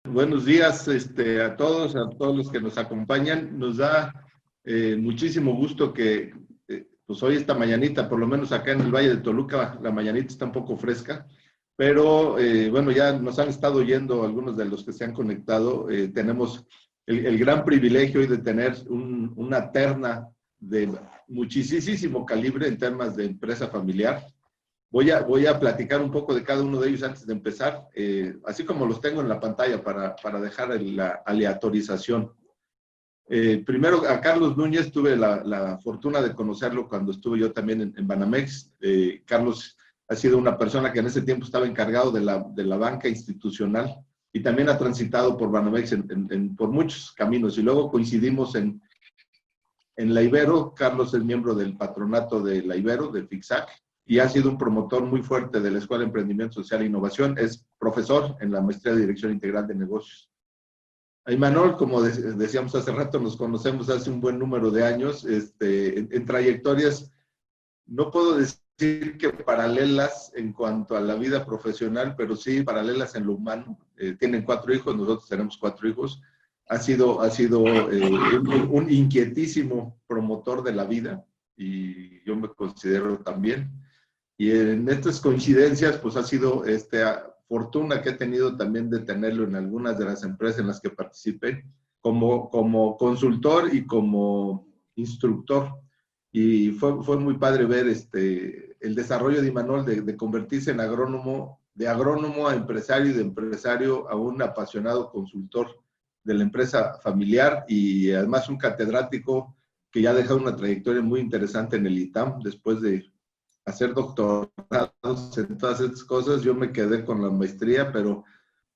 Buenos días a todos los que nos acompañan. Nos da muchísimo gusto que pues hoy esta mañanita, por lo menos acá en el Valle de Toluca, la mañanita está un poco fresca, pero bueno, ya nos han estado oyendo algunos de los que se han conectado. Tenemos el gran privilegio hoy de tener una terna de muchísimo calibre en temas de empresa familiar. Voy a platicar un poco de cada uno de ellos antes de empezar, así como los tengo en la pantalla para dejar la aleatorización. Primero, a Carlos Núñez tuve la fortuna de conocerlo cuando estuve yo también en Banamex. Carlos ha sido una persona que en ese tiempo estaba encargado de la banca institucional y también ha transitado por Banamex por muchos caminos. Y luego coincidimos en la Ibero. Carlos es miembro del patronato de la Ibero, de FICSAC, y ha sido un promotor muy fuerte de la Escuela de Emprendimiento Social e Innovación. Es profesor en la Maestría de Dirección Integral de Negocios. A Imanol, como decíamos hace rato, nos conocemos hace un buen número de años, en trayectorias, no puedo decir que paralelas en cuanto a la vida profesional, pero sí paralelas en lo humano. Tienen 4 hijos, nosotros tenemos 4 hijos. Ha sido un inquietísimo promotor de la vida, y yo me considero también. Y en estas coincidencias, pues ha sido fortuna que he tenido también de tenerlo en algunas de las empresas en las que participé, como consultor y como instructor. Y fue muy padre ver el desarrollo de Imanol de convertirse en agrónomo, de agrónomo a empresario y de empresario a un apasionado consultor de la empresa familiar, y además un catedrático que ya ha dejado una trayectoria muy interesante en el ITAM después de hacer doctorados en todas estas cosas. Yo me quedé con la maestría, pero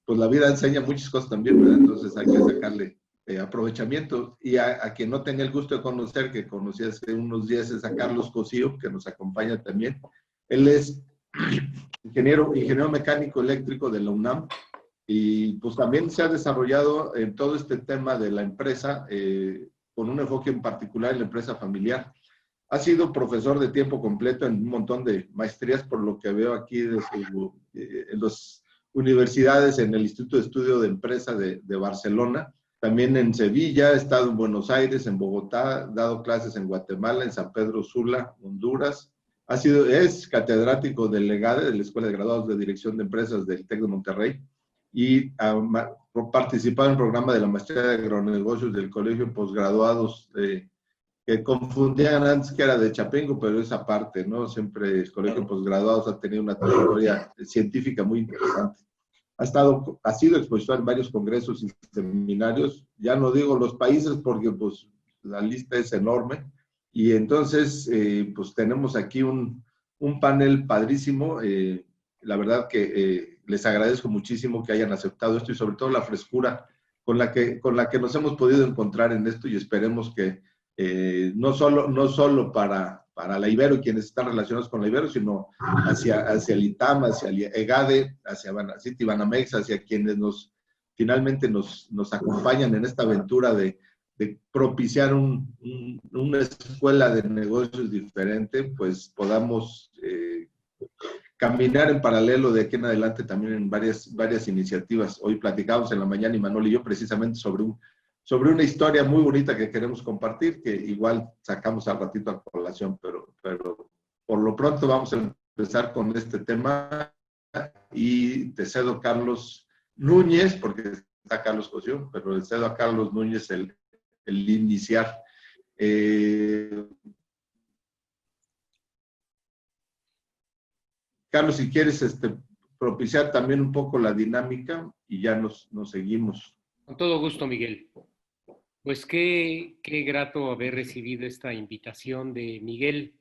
pues la vida enseña muchas cosas también, ¿verdad? Entonces hay que sacarle aprovechamiento. Y a quien no tenía el gusto de conocer, que conocí hace unos días, es a Carlos Cosío, que nos acompaña también. Él es ingeniero mecánico eléctrico de la UNAM, y pues también se ha desarrollado en todo este tema de la empresa, con un enfoque en particular en la empresa familiar. Ha sido profesor de tiempo completo en un montón de maestrías, por lo que veo aquí en las universidades, en el Instituto de Estudio de Empresa de Barcelona, también en Sevilla, ha estado en Buenos Aires, en Bogotá, ha dado clases en Guatemala, en San Pedro Sula, Honduras. Es catedrático del LEGADE, de la Escuela de Graduados de Dirección de Empresas del TEC de Monterrey, y ha participado en el programa de la Maestría de Agronegocios del Colegio de Posgraduados que confundían antes que era de Chapingo, pero esa parte, ¿no? Siempre el Colegio de Posgraduados ha tenido una trayectoria científica muy interesante. Ha sido expositor en varios congresos y seminarios. Ya no digo los países porque pues la lista es enorme. Y entonces, pues tenemos aquí un panel padrísimo. La verdad que les agradezco muchísimo que hayan aceptado esto, y sobre todo la frescura con la que nos hemos podido encontrar en esto, y esperemos que no solo para la Ibero y quienes están relacionados con la Ibero, sino hacia el ITAM, hacia el EGADE, hacia Banacity, Banamex, hacia quienes finalmente nos acompañan en esta aventura de propiciar una escuela de negocios diferente, pues podamos caminar en paralelo de aquí en adelante también en varias iniciativas. Hoy platicamos en la mañana, Imanol y yo, precisamente sobre una historia muy bonita que queremos compartir, que igual sacamos al ratito a colación, pero por lo pronto vamos a empezar con este tema, y te cedo Carlos Núñez, porque está Carlos Cosío, pero le cedo a Carlos Núñez el iniciar. Carlos, si quieres propiciar también un poco la dinámica, y ya nos seguimos. Con todo gusto, Miguel. Pues qué grato haber recibido esta invitación de Miguel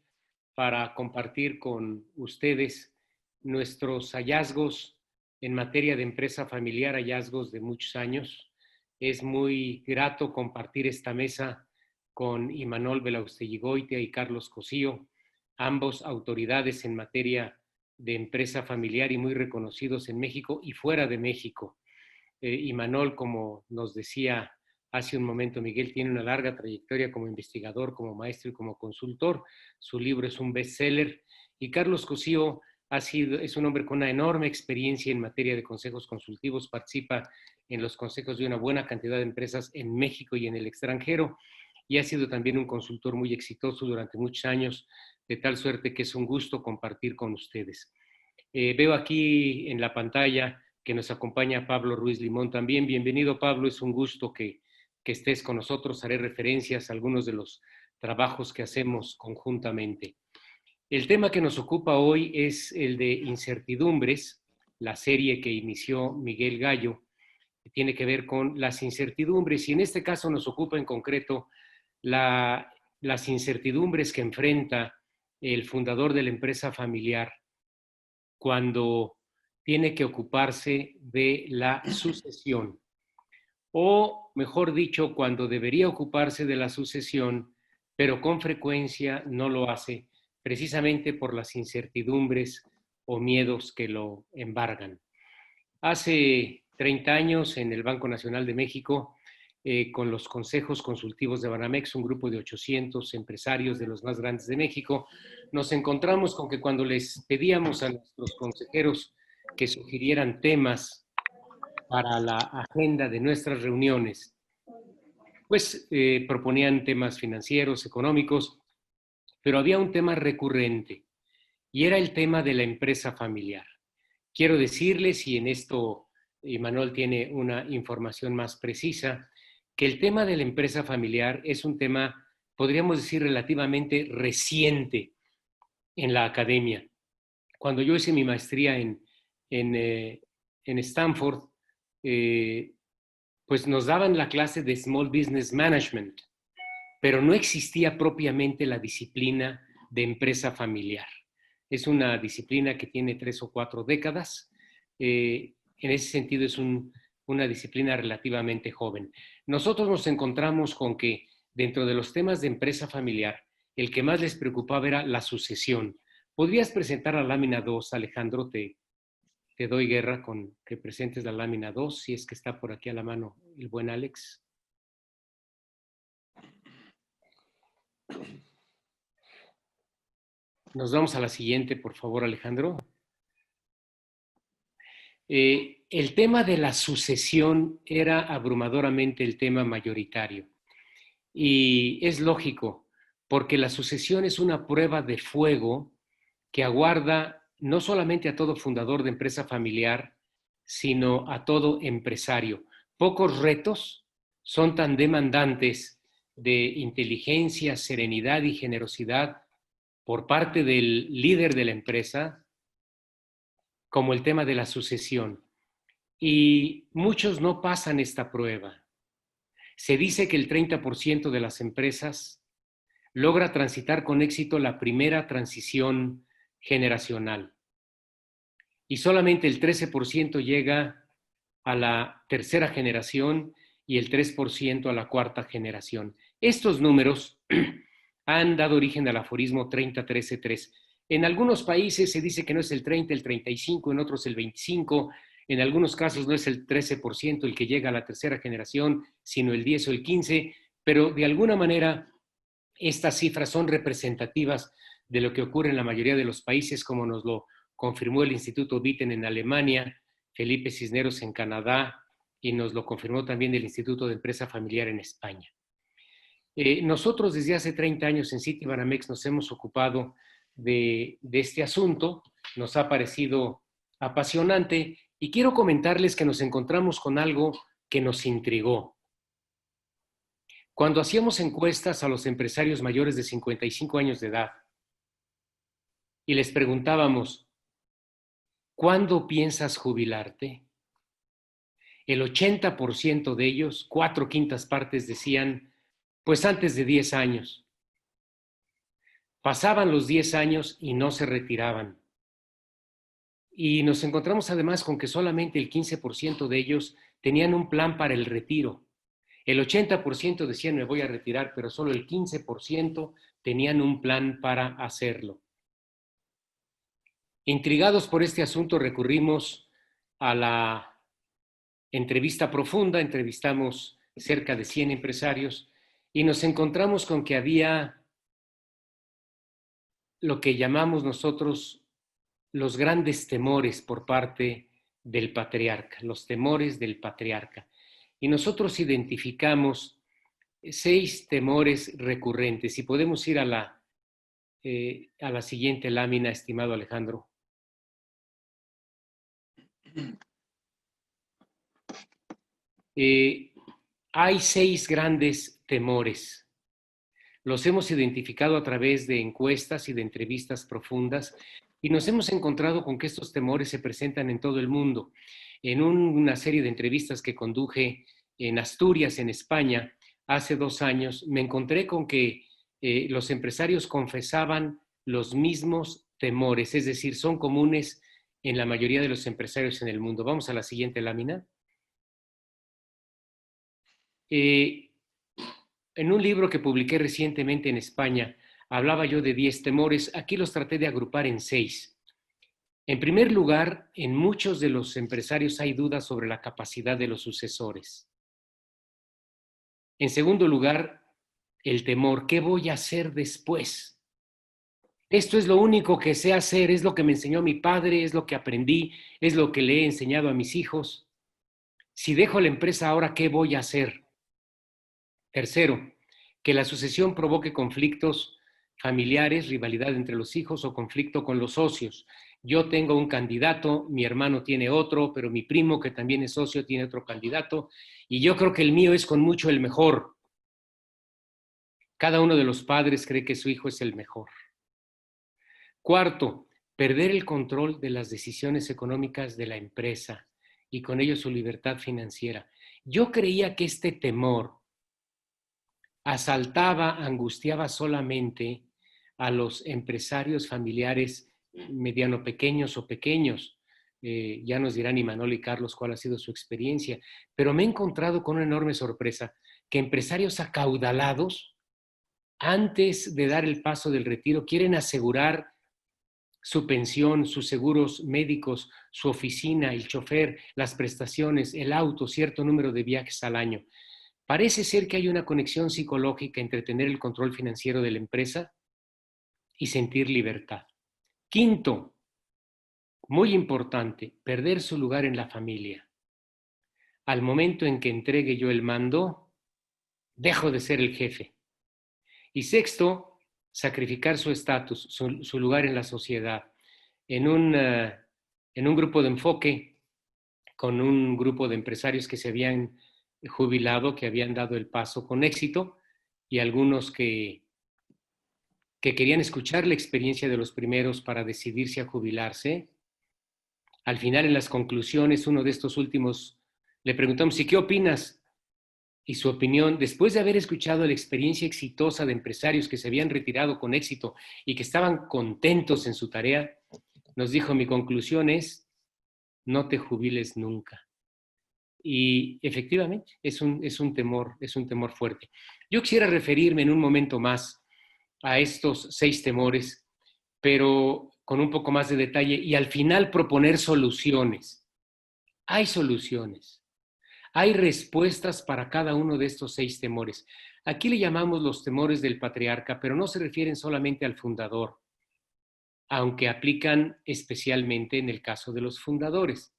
para compartir con ustedes nuestros hallazgos en materia de empresa familiar, hallazgos de muchos años. Es muy grato compartir esta mesa con Imanol Belausteguigoitia y Carlos Cosío, ambos autoridades en materia de empresa familiar y muy reconocidos en México y fuera de México. Imanol, como nos decía hace un momento Miguel, tiene una larga trayectoria como investigador, como maestro y como consultor. Su libro es un bestseller. Y Carlos Cosío es un hombre con una enorme experiencia en materia de consejos consultivos, participa en los consejos de una buena cantidad de empresas en México y en el extranjero, y ha sido también un consultor muy exitoso durante muchos años, de tal suerte que es un gusto compartir con ustedes. Veo aquí en la pantalla que nos acompaña Pablo Ruiz Limón también. Bienvenido, Pablo, es un gusto que estés con nosotros. Haré referencias a algunos de los trabajos que hacemos conjuntamente. El tema que nos ocupa hoy es el de incertidumbres, la serie que inició Miguel Gallo, que tiene que ver con las incertidumbres, y en este caso nos ocupa en concreto las incertidumbres que enfrenta el fundador de la empresa familiar cuando tiene que ocuparse de la sucesión, o mejor dicho, cuando debería ocuparse de la sucesión, pero con frecuencia no lo hace, precisamente por las incertidumbres o miedos que lo embargan. Hace 30 años, en el Banco Nacional de México, con los consejos consultivos de Banamex, un grupo de 800 empresarios de los más grandes de México, nos encontramos con que cuando les pedíamos a nuestros consejeros que sugirieran temas para la agenda de nuestras reuniones, pues proponían temas financieros, económicos, pero había un tema recurrente y era el tema de la empresa familiar. Quiero decirles, y en esto Manuel tiene una información más precisa, que el tema de la empresa familiar es un tema, podríamos decir, relativamente reciente en la academia. Cuando yo hice mi maestría en Stanford, pues nos daban la clase de Small Business Management, pero no existía propiamente la disciplina de empresa familiar. Es una disciplina que tiene 3 o 4 décadas. En ese sentido es una disciplina relativamente joven. Nosotros nos encontramos con que dentro de los temas de empresa familiar, el que más les preocupaba era la sucesión. ¿Podrías presentar la lámina 2, Alejandro? Te doy guerra con que presentes la lámina 2, si es que está por aquí a la mano el buen Alex. Nos vamos a la siguiente, por favor, Alejandro. El tema de la sucesión era abrumadoramente el tema mayoritario. Y es lógico, porque la sucesión es una prueba de fuego que aguarda no solamente a todo fundador de empresa familiar, sino a todo empresario. Pocos retos son tan demandantes de inteligencia, serenidad y generosidad por parte del líder de la empresa como el tema de la sucesión. Y muchos no pasan esta prueba. Se dice que el 30% de las empresas logra transitar con éxito la primera transición generacional y solamente el 13% llega a la tercera generación y el 3% a la cuarta generación. Estos números han dado origen al aforismo 30-13-3. En algunos países se dice que no es el 30, el 35, en otros el 25, en algunos casos no es el 13% el que llega a la tercera generación, sino el 10 o el 15, pero de alguna manera estas cifras son representativas de lo que ocurre en la mayoría de los países, como nos lo confirmó el Instituto Witten en Alemania, Felipe Cisneros en Canadá, y nos lo confirmó también el Instituto de Empresa Familiar en España. Nosotros desde hace 30 años en Citibanamex nos hemos ocupado de este asunto, nos ha parecido apasionante y quiero comentarles que nos encontramos con algo que nos intrigó. Cuando hacíamos encuestas a los empresarios mayores de 55 años de edad y les preguntábamos, ¿cuándo piensas jubilarte? El 80% de ellos, 4/5 partes, decían, pues antes de 10 años. Pasaban los 10 años y no se retiraban. Y nos encontramos además con que solamente el 15% de ellos tenían un plan para el retiro. El 80% decían me voy a retirar, pero solo el 15% tenían un plan para hacerlo. Intrigados por este asunto, recurrimos a la entrevista profunda, entrevistamos cerca de 100 empresarios y nos encontramos con que había lo que llamamos nosotros los grandes temores por parte del patriarca, los temores del patriarca. Y nosotros identificamos 6 temores recurrentes. Y podemos ir a la siguiente lámina, estimado Alejandro. Hay 6 grandes temores. Los hemos identificado a través de encuestas y de entrevistas profundas y nos hemos encontrado con que estos temores se presentan en todo el mundo. En una serie de entrevistas que conduje en Asturias, en España, hace 2 años, me encontré con que los empresarios confesaban los mismos temores, es decir, son comunes en la mayoría de los empresarios en el mundo. Vamos a la siguiente lámina. En un libro que publiqué recientemente en España, hablaba yo de 10 temores. Aquí los traté de agrupar en 6. En primer lugar, en muchos de los empresarios hay dudas sobre la capacidad de los sucesores. En segundo lugar, el temor, ¿qué voy a hacer después? Esto es lo único que sé hacer, es lo que me enseñó mi padre, es lo que aprendí, es lo que le he enseñado a mis hijos. Si dejo la empresa ahora, ¿qué voy a hacer? Tercero, que la sucesión provoque conflictos familiares, rivalidad entre los hijos o conflicto con los socios. Yo tengo un candidato, mi hermano tiene otro, pero mi primo, que también es socio, tiene otro candidato, y yo creo que el mío es con mucho el mejor. Cada uno de los padres cree que su hijo es el mejor. Cuarto, perder el control de las decisiones económicas de la empresa y con ello su libertad financiera. Yo creía que este temor asaltaba, angustiaba solamente a los empresarios familiares mediano pequeños o pequeños. Ya nos dirán Imanol y Carlos cuál ha sido su experiencia, pero me he encontrado con una enorme sorpresa, que empresarios acaudalados, antes de dar el paso del retiro, quieren asegurar su pensión, sus seguros médicos, su oficina, el chofer, las prestaciones, el auto, cierto número de viajes al año. Parece ser que hay una conexión psicológica entre tener el control financiero de la empresa y sentir libertad. Quinto, muy importante, perder su lugar en la familia. Al momento en que entregue yo el mando, dejo de ser el jefe. Y sexto, sacrificar su estatus, su lugar en la sociedad. En un grupo de enfoque con un grupo de empresarios que se habían jubilado, que habían dado el paso con éxito, y algunos que querían escuchar la experiencia de los primeros para decidirse a jubilarse. Al final, en las conclusiones, uno de estos últimos le preguntamos: ¿y qué opinas? Y su opinión, después de haber escuchado la experiencia exitosa de empresarios que se habían retirado con éxito y que estaban contentos en su tarea, nos dijo: mi conclusión es: no te jubiles nunca. Y efectivamente es un temor fuerte. Yo quisiera referirme en un momento más a estos 6 temores, pero con un poco más de detalle, y al final proponer soluciones. Hay soluciones, hay respuestas para cada uno de estos 6 temores. Aquí le llamamos los temores del patriarca, pero no se refieren solamente al fundador, aunque aplican especialmente en el caso de los fundadores,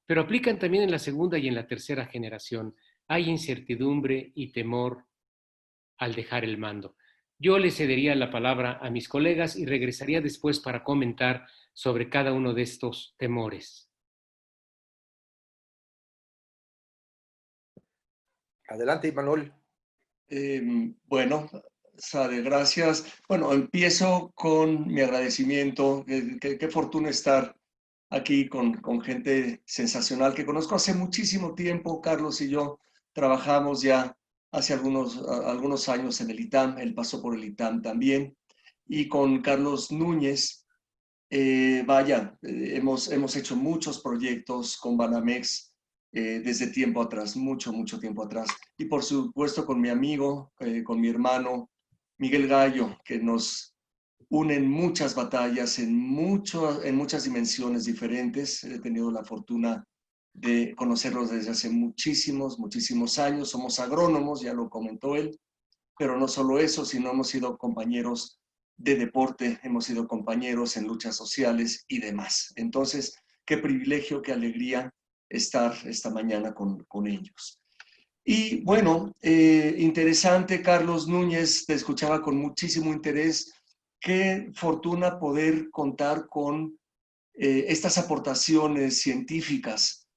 pero aplican también en la segunda y en la tercera generación. Hay incertidumbre y temor al dejar el mando. Yo le cedería la palabra a mis colegas y regresaría después para comentar sobre cada uno de estos temores. Adelante, Imanol. Bueno, Sade, gracias. Bueno, empiezo con mi agradecimiento. Qué fortuna estar aquí con gente sensacional que conozco hace muchísimo tiempo. Carlos y yo trabajamos ya hace algunos años en el ITAM, él pasó por el ITAM también, y con Carlos Núñez, hemos hecho muchos proyectos con Banamex desde tiempo atrás, mucho tiempo atrás, y por supuesto con mi amigo, con mi hermano Miguel Gallo, que nos unen muchas batallas en muchas dimensiones diferentes. He tenido la fortuna de conocerlos desde hace muchísimos años. Somos agrónomos, ya lo comentó él, pero no solo eso, sino hemos sido compañeros de deporte, hemos sido compañeros en luchas sociales y demás. Entonces, qué privilegio, qué alegría estar esta mañana con ellos. Y bueno, interesante, Carlos Núñez, te escuchaba con muchísimo interés. Qué fortuna poder contar con estas aportaciones científicas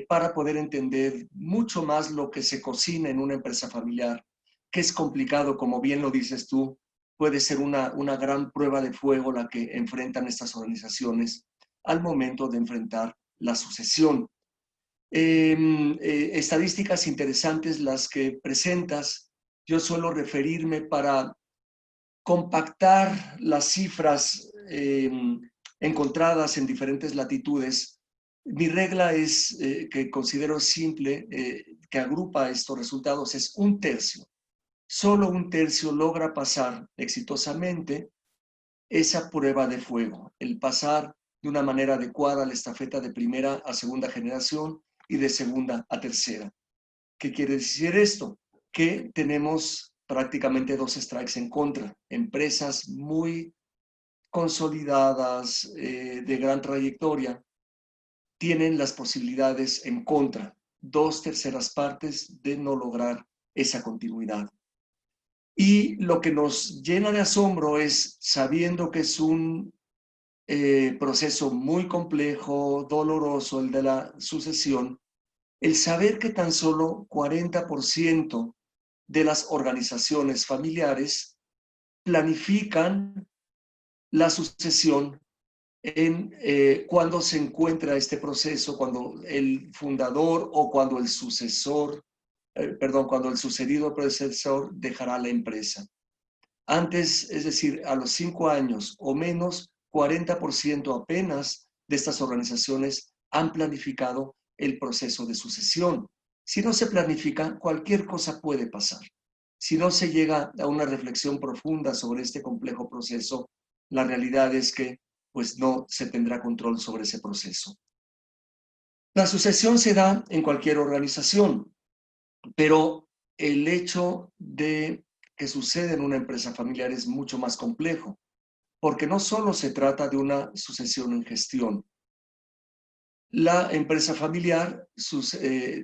para poder entender mucho más lo que se cocina en una empresa familiar, que es complicado, como bien lo dices tú, puede ser una gran prueba de fuego la que enfrentan estas organizaciones al momento de enfrentar la sucesión. Estadísticas interesantes las que presentas. Yo suelo referirme para compactar las cifras encontradas en diferentes latitudes. Mi regla es, que considero simple, que agrupa estos resultados, es 1/3. Solo 1/3 logra pasar exitosamente esa prueba de fuego, el pasar de una manera adecuada la estafeta de primera a segunda generación y de segunda a tercera. ¿Qué quiere decir esto? Que tenemos prácticamente 2 strikes en contra. Empresas muy consolidadas, de gran trayectoria, tienen las posibilidades en contra, 2/3 partes de no lograr esa continuidad. Y lo que nos llena de asombro es, sabiendo que es un proceso muy complejo, doloroso, el de la sucesión, el saber que tan solo 40% de las organizaciones familiares planifican la sucesión cuando se encuentra este proceso, cuando el fundador o cuando el sucesor, cuando el sucedido predecesor dejará la empresa. Antes, es decir, a los 5 años o menos, 40% apenas de estas organizaciones han planificado el proceso de sucesión. Si no se planifica, cualquier cosa puede pasar. Si no se llega a una reflexión profunda sobre este complejo proceso, la realidad es que pues no se tendrá control sobre ese proceso. La sucesión se da en cualquier organización, pero el hecho de que sucede en una empresa familiar es mucho más complejo, porque no solo se trata de una sucesión en gestión. La empresa familiar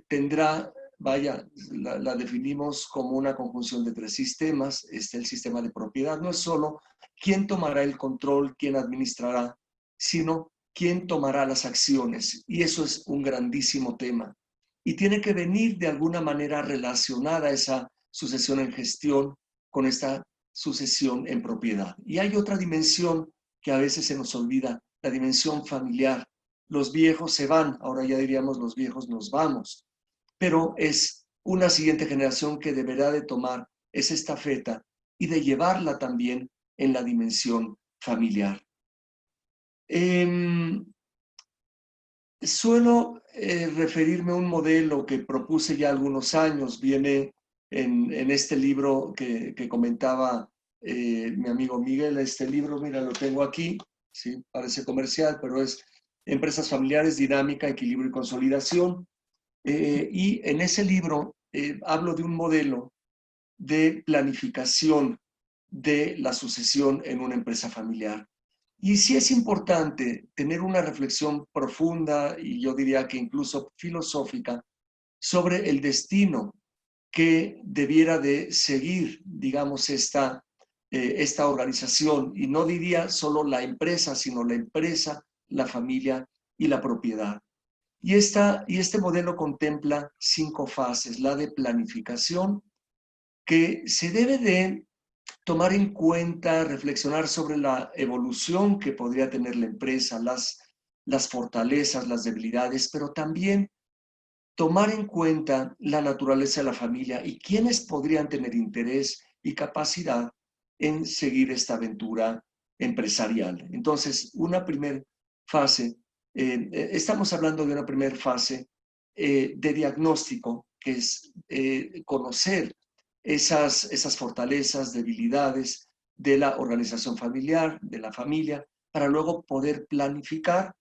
tendrá, la definimos como una conjunción de 3 sistemas. El sistema de propiedad no es solo quién tomará el control, quién administrará, sino quién tomará las acciones. Y eso es un grandísimo tema. Y tiene que venir de alguna manera relacionada esa sucesión en gestión con esta sucesión en propiedad. Y hay otra dimensión que a veces se nos olvida, la dimensión familiar. Los viejos se van, ahora ya diríamos los viejos nos vamos, pero es una siguiente generación que deberá de tomar esa estafeta y de llevarla también en la dimensión familiar. Suelo referirme a un modelo que propuse ya algunos años, viene en este libro que comentaba mi amigo Miguel. Este libro, mira, lo tengo aquí, ¿sí? Parece comercial, pero es Empresas Familiares, Dinámica, Equilibrio y Consolidación. Y en ese libro hablo de un modelo de planificación de la sucesión en una empresa familiar. Y sí es importante tener una reflexión profunda, y yo diría que incluso filosófica, sobre el destino que debiera de seguir, digamos, esta organización. Y no diría solo la empresa, sino la empresa, la familia y la propiedad. Y este modelo contempla 5 fases. La de planificación, que se debe de tomar en cuenta, reflexionar sobre la evolución que podría tener la empresa, las fortalezas, las debilidades, pero también tomar en cuenta la naturaleza de la familia y quiénes podrían tener interés y capacidad en seguir esta aventura empresarial. Entonces, una primera fase, estamos hablando de una primera fase de diagnóstico, que es conocer esas fortalezas, debilidades de la organización familiar, de la familia, para luego poder planificar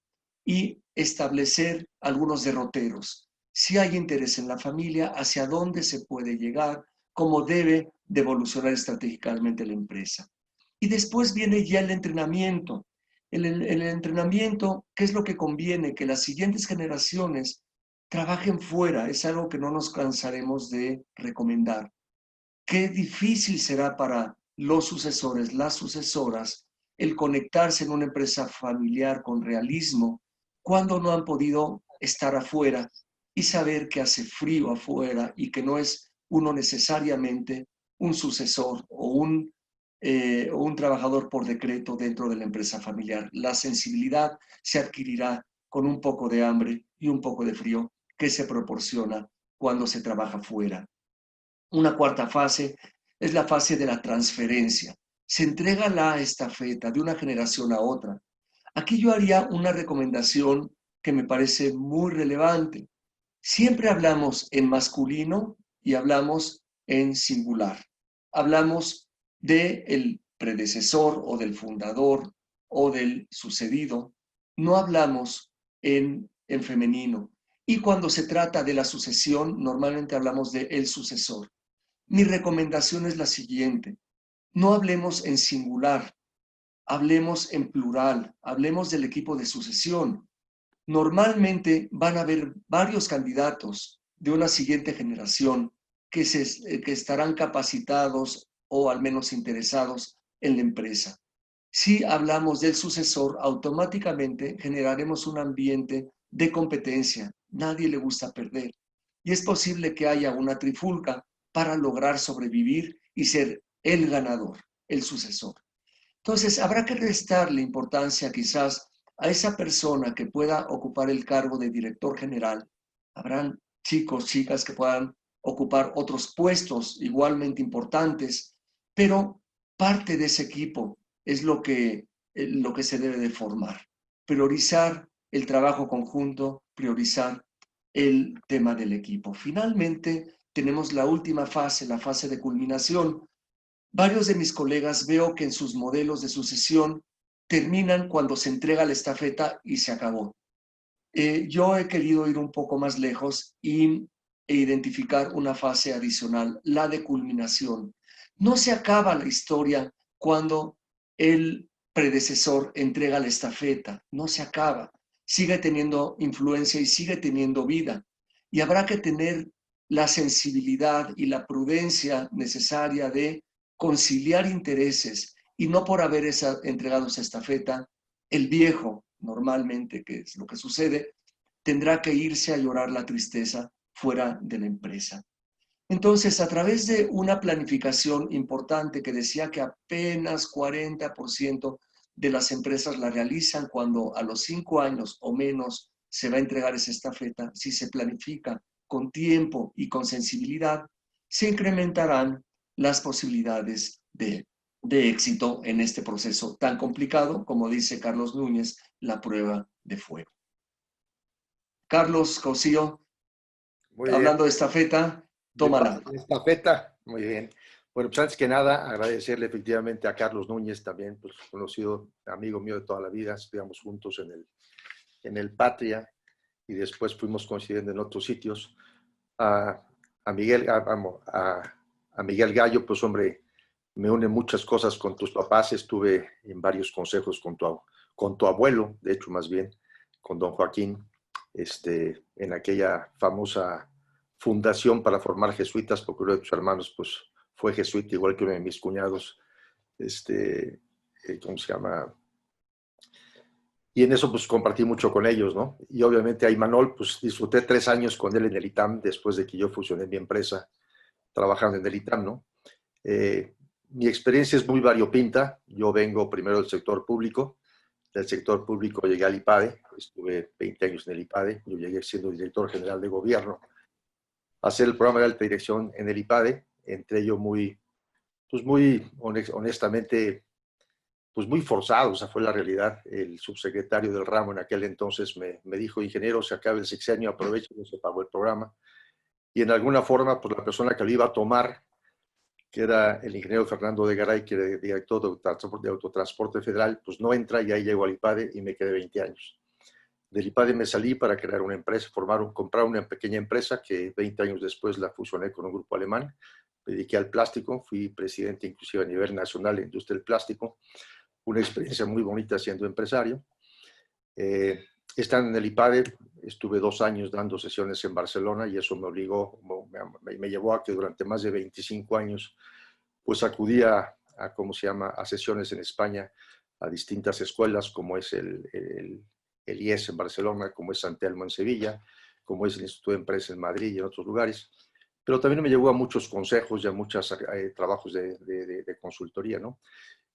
y establecer algunos derroteros. Si hay interés en la familia, hacia dónde se puede llegar, cómo debe de evolucionar estratégicamente la empresa. Y después viene ya el entrenamiento, El entrenamiento, ¿qué es lo que conviene? Que las siguientes generaciones trabajen fuera, es algo que no nos cansaremos de recomendar. Qué difícil será para los sucesores, las sucesoras, el conectarse en una empresa familiar con realismo cuando no han podido estar afuera y saber que hace frío afuera y que no es uno necesariamente un sucesor o un trabajador por decreto dentro de la empresa familiar. La sensibilidad se adquirirá con un poco de hambre y un poco de frío que se proporciona cuando se trabaja fuera. Una cuarta fase es la fase de la transferencia. Se entrega la estafeta de una generación a otra. Aquí yo haría una recomendación que me parece muy relevante. Siempre hablamos en masculino y hablamos en singular. Hablamos del predecesor o del fundador o del sucedido. No hablamos en femenino. Y cuando se trata de la sucesión, normalmente hablamos de el sucesor. Mi recomendación es la siguiente: no hablemos en singular, hablemos en plural, hablemos del equipo de sucesión. Normalmente van a haber varios candidatos de una siguiente generación que estarán capacitados o al menos interesados en la empresa. Si hablamos del sucesor, automáticamente generaremos un ambiente de competencia. Nadie le gusta perder. Y es posible que haya una trifulca para lograr sobrevivir y ser el ganador, el sucesor. Entonces, habrá que restarle importancia quizás a esa persona que pueda ocupar el cargo de director general. Habrán chicos, chicas que puedan ocupar otros puestos igualmente importantes, pero parte de ese equipo es lo que se debe de formar. Priorizar el trabajo conjunto, priorizar el tema del equipo. Finalmente, tenemos la última fase, la fase de culminación. Varios de mis colegas veo que en sus modelos de sucesión terminan cuando se entrega la estafeta y se acabó. Yo he querido ir un poco más lejos e identificar una fase adicional, la de culminación. No se acaba la historia cuando el predecesor entrega la estafeta, no se acaba. Sigue teniendo influencia y sigue teniendo vida. Y habrá que tener la sensibilidad y la prudencia necesaria de conciliar intereses y no por haber entregado esa estafeta, el viejo, normalmente, que es lo que sucede, tendrá que irse a llorar la tristeza fuera de la empresa. Entonces, a través de una planificación importante que decía que apenas 40% de las empresas la realizan cuando a los 5 años o menos se va a entregar esa estafeta, si se planifica con tiempo y con sensibilidad, se incrementarán las posibilidades de éxito en este proceso tan complicado, como dice Carlos Núñez, la prueba de fuego. Carlos Cosío, Muy hablando bien. de estafeta, tómala. Estafeta, muy bien. Bueno, pues antes que nada, agradecerle efectivamente a Carlos Núñez, también pues, conocido amigo mío de toda la vida. Estudiamos juntos en el Patria y después fuimos coincidiendo en otros sitios. A Miguel Gallo, pues hombre, me unen muchas cosas con tus papás. Estuve en varios consejos con tu abuelo, de hecho más bien, con don Joaquín, en aquella famosa fundación para formar jesuitas, porque uno de tus hermanos pues, fue jesuita, igual que uno de mis cuñados, ¿cómo se llama? Y en eso pues compartí mucho con ellos, ¿no? Y obviamente a Imanol, pues disfruté 3 años con él en el ITAM, después de que yo fusioné mi empresa, trabajando en el ITAM, ¿no? Mi experiencia es muy variopinta. Yo vengo primero del sector público. Del sector público llegué al IPADE, estuve 20 años en el IPADE. Yo llegué siendo director general de gobierno a hacer el programa de alta dirección en el IPADE. Entré yo muy honestamente, pues muy forzado, esa fue la realidad. El subsecretario del ramo en aquel entonces me dijo: ingeniero, se acaba el sexenio, aproveche, no se pagó el programa. Y en alguna forma, pues la persona que lo iba a tomar, que era el ingeniero Fernando de Garay, que era director de Autotransporte Federal, pues no entra, y ahí llego al IPADE y me quedé 20 años. Del IPADE me salí para crear una empresa, comprar una pequeña empresa que 20 años después la fusioné con un grupo alemán. Me dediqué al plástico, fui presidente inclusive a nivel nacional de industria del plástico. una experiencia muy bonita siendo empresario. Estando en el IPADE, estuve 2 años dando sesiones en Barcelona y eso me obligó, me llevó a que durante más de 25 años pues acudía a ¿cómo se llama?, a sesiones en España, a distintas escuelas, como es el IES en Barcelona, como es San Telmo en Sevilla, como es el Instituto de Empresa en Madrid y en otros lugares. Pero también me llevó a muchos consejos y a muchos trabajos de consultoría, ¿no?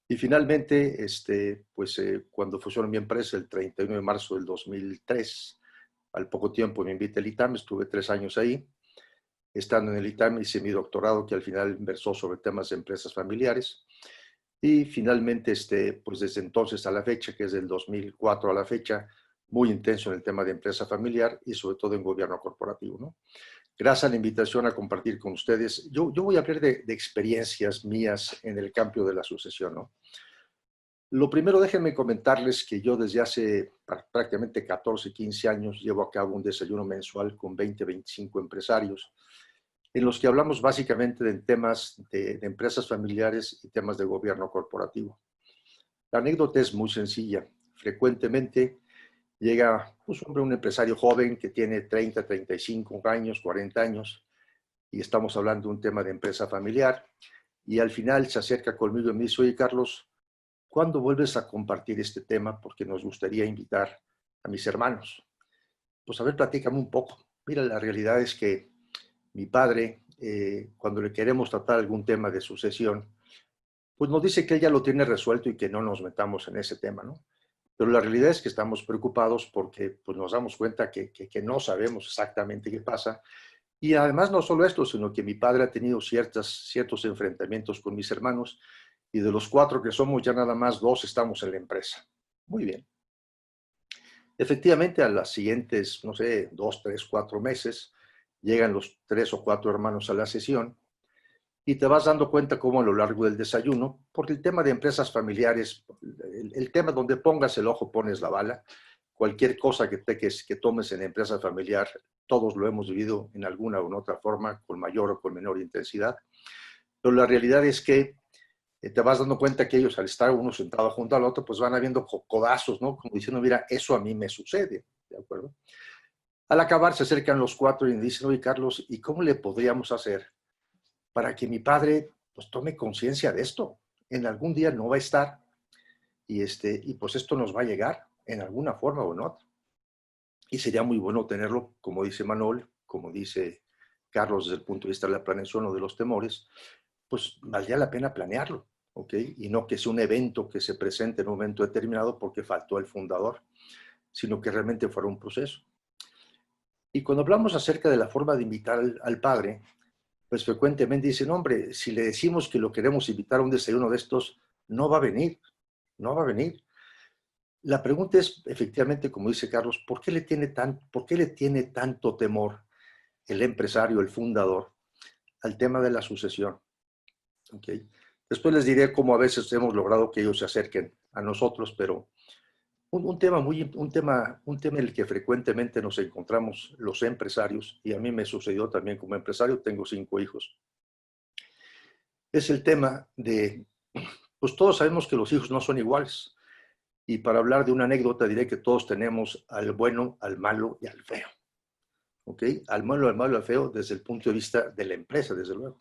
Y finalmente, cuando fusionó mi empresa el 31 de marzo del 2003, al poco tiempo me invité al ITAM, estuve 3 años ahí. Estando en el ITAM hice mi doctorado, que al final versó sobre temas de empresas familiares. Y finalmente, pues desde entonces a la fecha, que es del 2004 a la fecha, muy intenso en el tema de empresa familiar y sobre todo en gobierno corporativo, ¿no? Gracias a la invitación a compartir con ustedes. Yo voy a hablar de experiencias mías en el campo de la sucesión, ¿no? Lo primero, déjenme comentarles que yo desde hace prácticamente 14, 15 años llevo a cabo un desayuno mensual con 20, 25 empresarios, en los que hablamos básicamente de temas de empresas familiares y temas de gobierno corporativo. La anécdota es muy sencilla. Frecuentemente llega un empresario joven que tiene 30, 35 años, 40 años, y estamos hablando de un tema de empresa familiar, y al final se acerca conmigo y me dice: oye, Carlos, ¿cuándo vuelves a compartir este tema? Porque nos gustaría invitar a mis hermanos. Pues a ver, platícame un poco. Mira, la realidad es que mi padre, cuando le queremos tratar algún tema de sucesión, pues nos dice que él ya lo tiene resuelto y que no nos metamos en ese tema, ¿no? Pero la realidad es que estamos preocupados porque pues, nos damos cuenta que no sabemos exactamente qué pasa. Y además no solo esto, sino que mi padre ha tenido ciertos enfrentamientos con mis hermanos, y de los 4 que somos, ya nada más 2 estamos en la empresa. Muy bien. Efectivamente, a las siguientes, no sé, 2, 3, 4 meses, llegan los 3 o 4 hermanos a la sesión y te vas dando cuenta cómo a lo largo del desayuno, porque el tema de empresas familiares, el tema donde pongas el ojo pones la bala. Cualquier cosa que tomes en empresa familiar, todos lo hemos vivido en alguna u otra forma, con mayor o con menor intensidad. Pero la realidad es que te vas dando cuenta que ellos, al estar uno sentado junto al otro, pues van habiendo codazos, ¿no? Como diciendo, mira, eso a mí me sucede, ¿de acuerdo? Al acabar se acercan los 4 y dicen: oye, Carlos, ¿y cómo le podríamos hacer para que mi padre pues tome conciencia de esto? En algún día no va a estar y pues esto nos va a llegar en alguna forma o en otra. Y sería muy bueno tenerlo, como dice Manuel, como dice Carlos, desde el punto de vista de la planeación o de los temores, pues valdría la pena planearlo, ¿ok? Y no que sea un evento que se presente en un momento determinado porque faltó el fundador, sino que realmente fuera un proceso. Y cuando hablamos acerca de la forma de invitar al padre, pues frecuentemente dicen: hombre, si le decimos que lo queremos invitar a un desayuno de estos, no va a venir, no va a venir. La pregunta es, efectivamente, como dice Carlos, ¿por qué le tiene tanto temor el empresario, el fundador, al tema de la sucesión? ¿Okay? Después les diré cómo a veces hemos logrado que ellos se acerquen a nosotros, pero un tema en el que frecuentemente nos encontramos los empresarios, y a mí me sucedió también como empresario, tengo 5 hijos, es el tema de, pues todos sabemos que los hijos no son iguales. Y para hablar de una anécdota diré que todos tenemos al bueno, al malo y al feo. ¿Ok? Al bueno, al malo y al feo desde el punto de vista de la empresa, desde luego.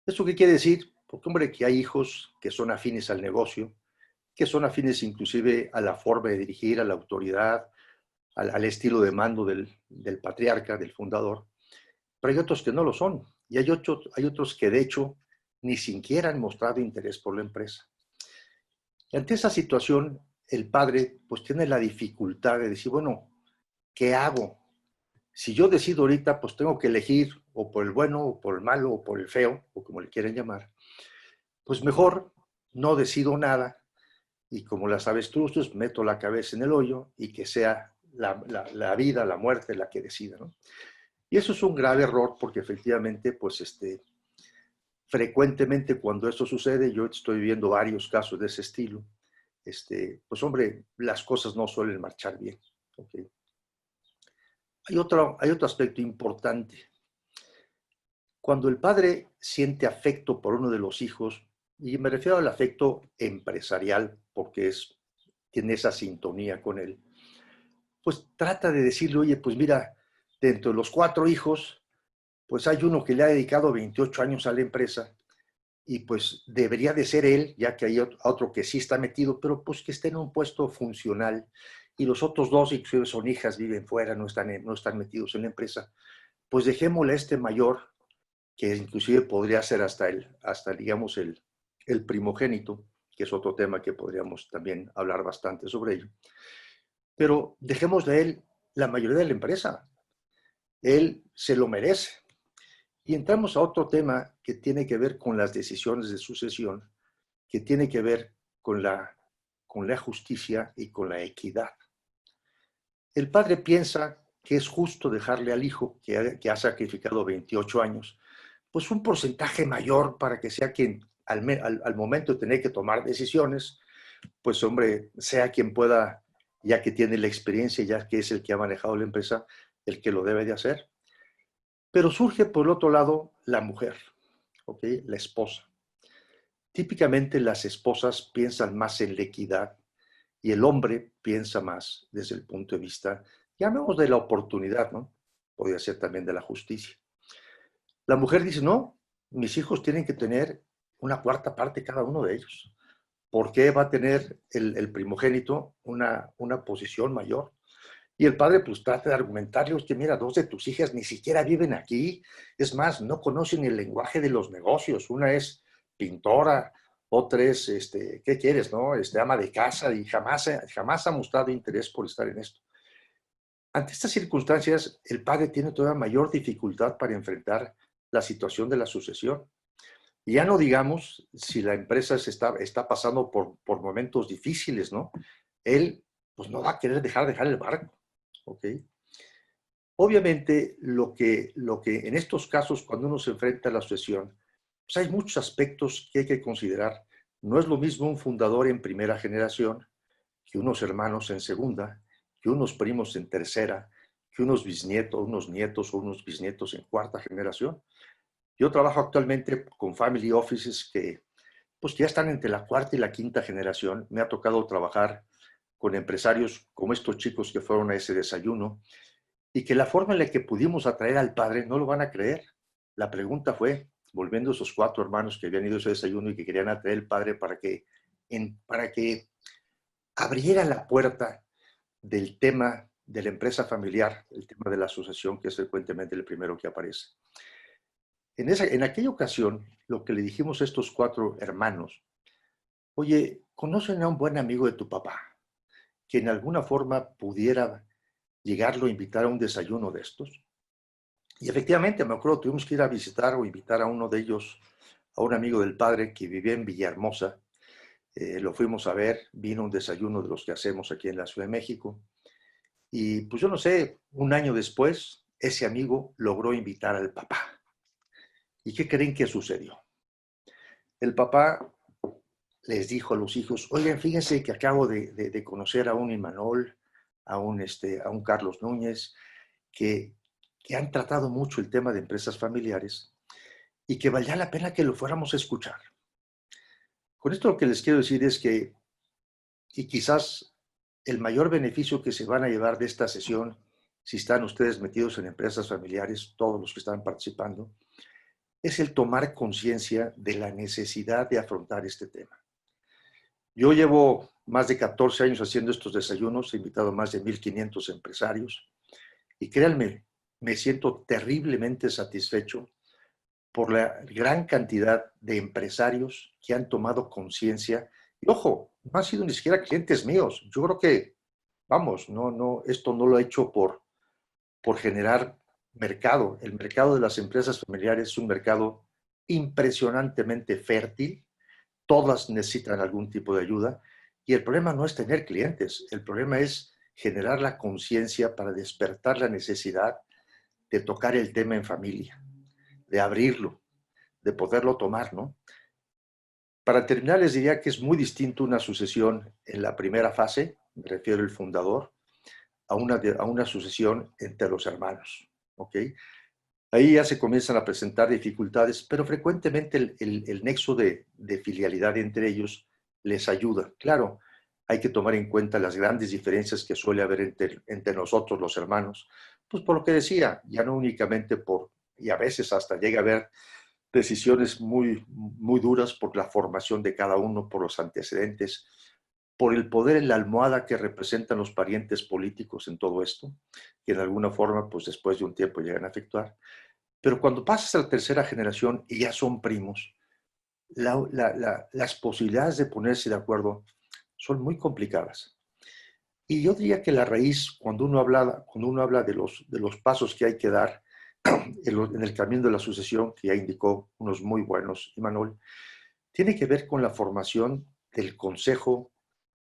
¿Esto qué quiere decir? Porque, hombre, que hay hijos que son afines al negocio, que son afines inclusive a la forma de dirigir, a la autoridad, al estilo de mando del patriarca, del fundador. Pero hay otros que no lo son. Y hay otros que, de hecho, ni siquiera han mostrado interés por la empresa. Ante esa situación, el padre pues tiene la dificultad de decir, bueno, ¿qué hago? Si yo decido ahorita, pues tengo que elegir o por el bueno, o por el malo, o por el feo, o como le quieren llamar. Pues mejor no decido nada y como las avestruces meto la cabeza en el hoyo y que sea la vida, la muerte la que decida, ¿no? Y eso es un grave error porque efectivamente, pues frecuentemente cuando esto sucede, yo estoy viviendo varios casos de ese estilo, pues hombre, las cosas no suelen marchar bien. ¿Okay? Hay otro aspecto importante. Cuando el padre siente afecto por uno de los hijos, Y me refiero al afecto empresarial porque tiene esa sintonía con él. Pues trata de decirle, oye, pues mira, dentro de los 4 hijos, pues hay uno que le ha dedicado 28 años a la empresa y pues debería de ser él, ya que hay otro que sí está metido, pero pues que esté en un puesto funcional y los otros 2, inclusive son hijas, viven fuera, no están metidos en la empresa. Pues dejémosle a este mayor, que inclusive podría ser hasta digamos, el primogénito, que es otro tema que podríamos también hablar bastante sobre ello. Pero dejémosle a él la mayoría de la empresa. Él se lo merece. Y entramos a otro tema que tiene que ver con las decisiones de sucesión, que tiene que ver con la justicia y con la equidad. El padre piensa que es justo dejarle al hijo, que ha sacrificado 28 años, pues un porcentaje mayor para que sea quien, al momento de tener que tomar decisiones, pues hombre, sea quien pueda, ya que tiene la experiencia, ya que es el que ha manejado la empresa, el que lo debe de hacer. Pero surge por el otro lado la mujer, ¿ok? La esposa. Típicamente las esposas piensan más en la equidad y el hombre piensa más desde el punto de vista, llamemos de la oportunidad, ¿no? Podría ser también de la justicia. La mujer dice, no, mis hijos tienen que tener una cuarta parte cada uno de ellos. ¿Por qué va a tener el primogénito una posición mayor? Y el padre pues trata de argumentarle, que mira, 2 de tus hijas ni siquiera viven aquí. Es más, no conocen el lenguaje de los negocios. Una es pintora, otra es, ¿qué quieres, no? Ama de casa y jamás ha mostrado interés por estar en esto. Ante estas circunstancias, el padre tiene todavía mayor dificultad para enfrentar la situación de la sucesión. Y ya no digamos si la empresa está pasando por momentos difíciles, ¿no? Él pues no va a querer dejar el barco, ¿ok? Obviamente, lo que en estos casos, cuando uno se enfrenta a la sucesión, pues hay muchos aspectos que hay que considerar. No es lo mismo un fundador en primera generación que unos hermanos en segunda, que unos primos en tercera, que unos bisnietos, unos nietos o unos bisnietos en cuarta generación. Yo trabajo actualmente con family offices que pues ya están entre la cuarta y la quinta generación. Me ha tocado trabajar con empresarios como estos chicos que fueron a ese desayuno y que la forma en la que pudimos atraer al padre no lo van a creer. La pregunta fue, volviendo a esos 4 hermanos que habían ido a ese desayuno y que querían atraer al padre para que abriera la puerta del tema de la empresa familiar, el tema de la sucesión, que es frecuentemente el primero que aparece. En aquella ocasión, lo que le dijimos a estos 4 hermanos, oye, ¿conocen a un buen amigo de tu papá que en alguna forma pudiera llegarlo a invitar a un desayuno de estos? Y efectivamente, me acuerdo, tuvimos que ir a visitar o invitar a uno de ellos, a un amigo del padre que vivía en Villahermosa. Lo fuimos a ver, vino a un desayuno de los que hacemos aquí en la Ciudad de México. Y pues yo no sé, un año después, ese amigo logró invitar al papá. ¿Y qué creen que sucedió? El papá les dijo a los hijos, oigan, fíjense que acabo de conocer a un Imanol, a un Carlos Núñez, que han tratado mucho el tema de empresas familiares y que valía la pena que lo fuéramos a escuchar. Con esto lo que les quiero decir es que, y quizás el mayor beneficio que se van a llevar de esta sesión, si están ustedes metidos en empresas familiares, todos los que están participando, es el tomar conciencia de la necesidad de afrontar este tema. Yo llevo más de 14 años haciendo estos desayunos, he invitado a más de 1,500 empresarios y créanme, me siento terriblemente satisfecho por la gran cantidad de empresarios que han tomado conciencia. Y ojo, no han sido ni siquiera clientes míos. Yo creo que, vamos, esto no lo he hecho por generar mercado. El mercado de las empresas familiares es un mercado impresionantemente fértil. Todas necesitan algún tipo de ayuda. Y el problema no es tener clientes. El problema es generar la conciencia para despertar la necesidad de tocar el tema en familia, de abrirlo, de poderlo tomar, ¿no? Para terminar, les diría que es muy distinto una sucesión en la primera fase, me refiero al fundador, a una sucesión entre los hermanos, ¿ok? Ahí ya se comienzan a presentar dificultades, pero frecuentemente el nexo de filialidad entre ellos les ayuda. Claro, hay que tomar en cuenta las grandes diferencias que suele haber entre nosotros los hermanos, pues por lo que decía, ya no únicamente y a veces hasta llega a haber decisiones muy, muy duras por la formación de cada uno, por los antecedentes, por el poder en la almohada que representan los parientes políticos en todo esto, que en alguna forma, pues después de un tiempo llegan a efectuar. Pero cuando pasas a la tercera generación y ya son primos, las posibilidades de ponerse de acuerdo son muy complicadas. Y yo diría que la raíz, cuando uno habla de los pasos que hay que dar en el camino de la sucesión, que ya indicó unos muy buenos, Imanol, tiene que ver con la formación del consejo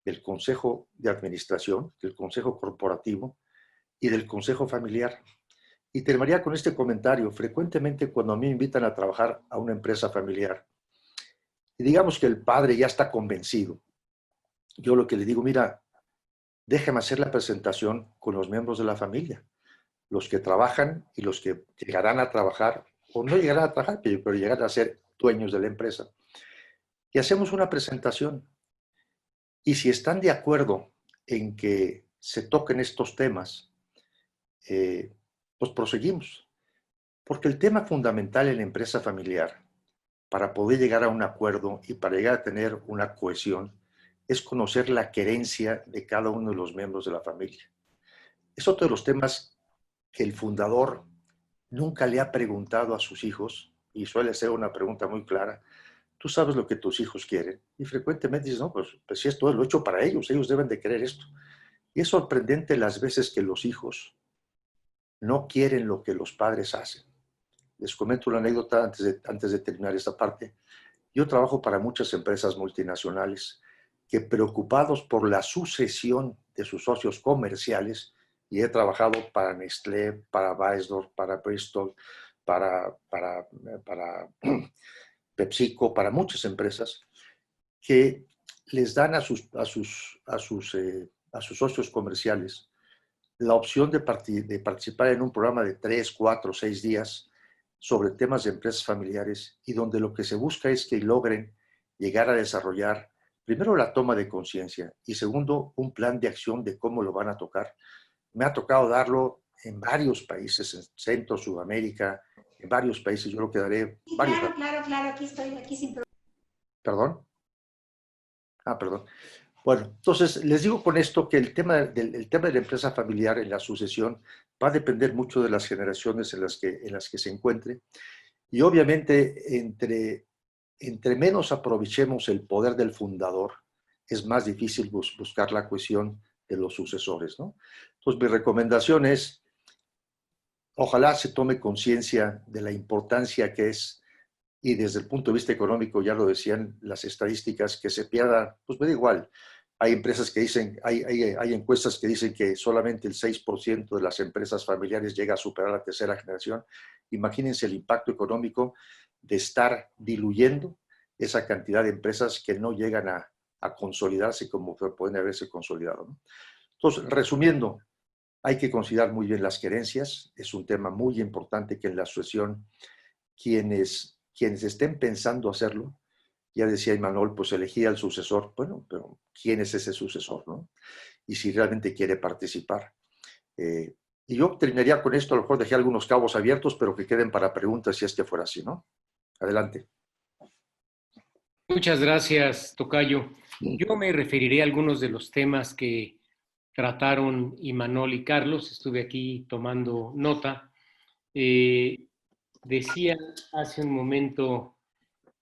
de administración, del consejo corporativo y del consejo familiar. Y terminaría con este comentario. Frecuentemente cuando a mí me invitan a trabajar a una empresa familiar, y digamos que el padre ya está convencido, yo lo que le digo, mira, déjame hacer la presentación con los miembros de la familia, los que trabajan y los que llegarán a trabajar, o no llegarán a trabajar, pero llegarán a ser dueños de la empresa. Y hacemos una presentación. Y si están de acuerdo en que se toquen estos temas, pues proseguimos. Porque el tema fundamental en la empresa familiar, para poder llegar a un acuerdo y para llegar a tener una cohesión, es conocer la querencia de cada uno de los miembros de la familia. Es otro de los temas que el fundador nunca le ha preguntado a sus hijos, y suele ser una pregunta muy clara. Tú sabes lo que tus hijos quieren. Y frecuentemente dices, no, pues si esto lo he hecho para ellos de querer esto. Y es sorprendente las veces que los hijos no quieren lo que los padres hacen. Les comento una anécdota antes de terminar esta parte. Yo trabajo para muchas empresas multinacionales que, preocupados por la sucesión de sus socios comerciales, y he trabajado para Nestlé, para Baesdorf, para Bristol, para PepsiCo, para muchas empresas, que les dan a sus socios comerciales la opción de participar en un programa de 3, 4, 6 días sobre temas de empresas familiares, y donde lo que se busca es que logren llegar a desarrollar, primero, la toma de conciencia y segundo, un plan de acción de cómo lo van a tocar. Me ha tocado darlo en varios países, en Centro, Sudamérica, en varios países. Yo lo quedaré. Sí, claro, aquí estoy, aquí sin problema. ¿Perdón? Perdón. Bueno, entonces les digo con esto que el tema de la empresa familiar en la sucesión va a depender mucho de las generaciones en las que se encuentre, y obviamente entre menos aprovechemos el poder del fundador, es más difícil buscar la cohesión de los sucesores, ¿no? Entonces mi recomendación es, ojalá se tome conciencia de la importancia que es, y desde el punto de vista económico, ya lo decían las estadísticas, que se pierda, pues me da igual. Hay empresas que dicen, hay encuestas que dicen que solamente el 6% de las empresas familiares llega a superar la tercera generación. Imagínense el impacto económico de estar diluyendo esa cantidad de empresas que no llegan a consolidarse como pueden haberse consolidado, ¿no? Entonces, resumiendo, hay que considerar muy bien las querencias. Es un tema muy importante que en la sucesión quienes estén pensando hacerlo, ya decía Imanol, pues elegir al sucesor. Bueno, pero ¿quién es ese sucesor, no? Y si realmente quiere participar. Y yo terminaría con esto, a lo mejor dejé algunos cabos abiertos, pero que queden para preguntas si es que fuera así, ¿no? Adelante. Muchas gracias, tocayo. Yo me referiré a algunos de los temas que trataron Imanol y Carlos. Estuve aquí tomando nota. Decía hace un momento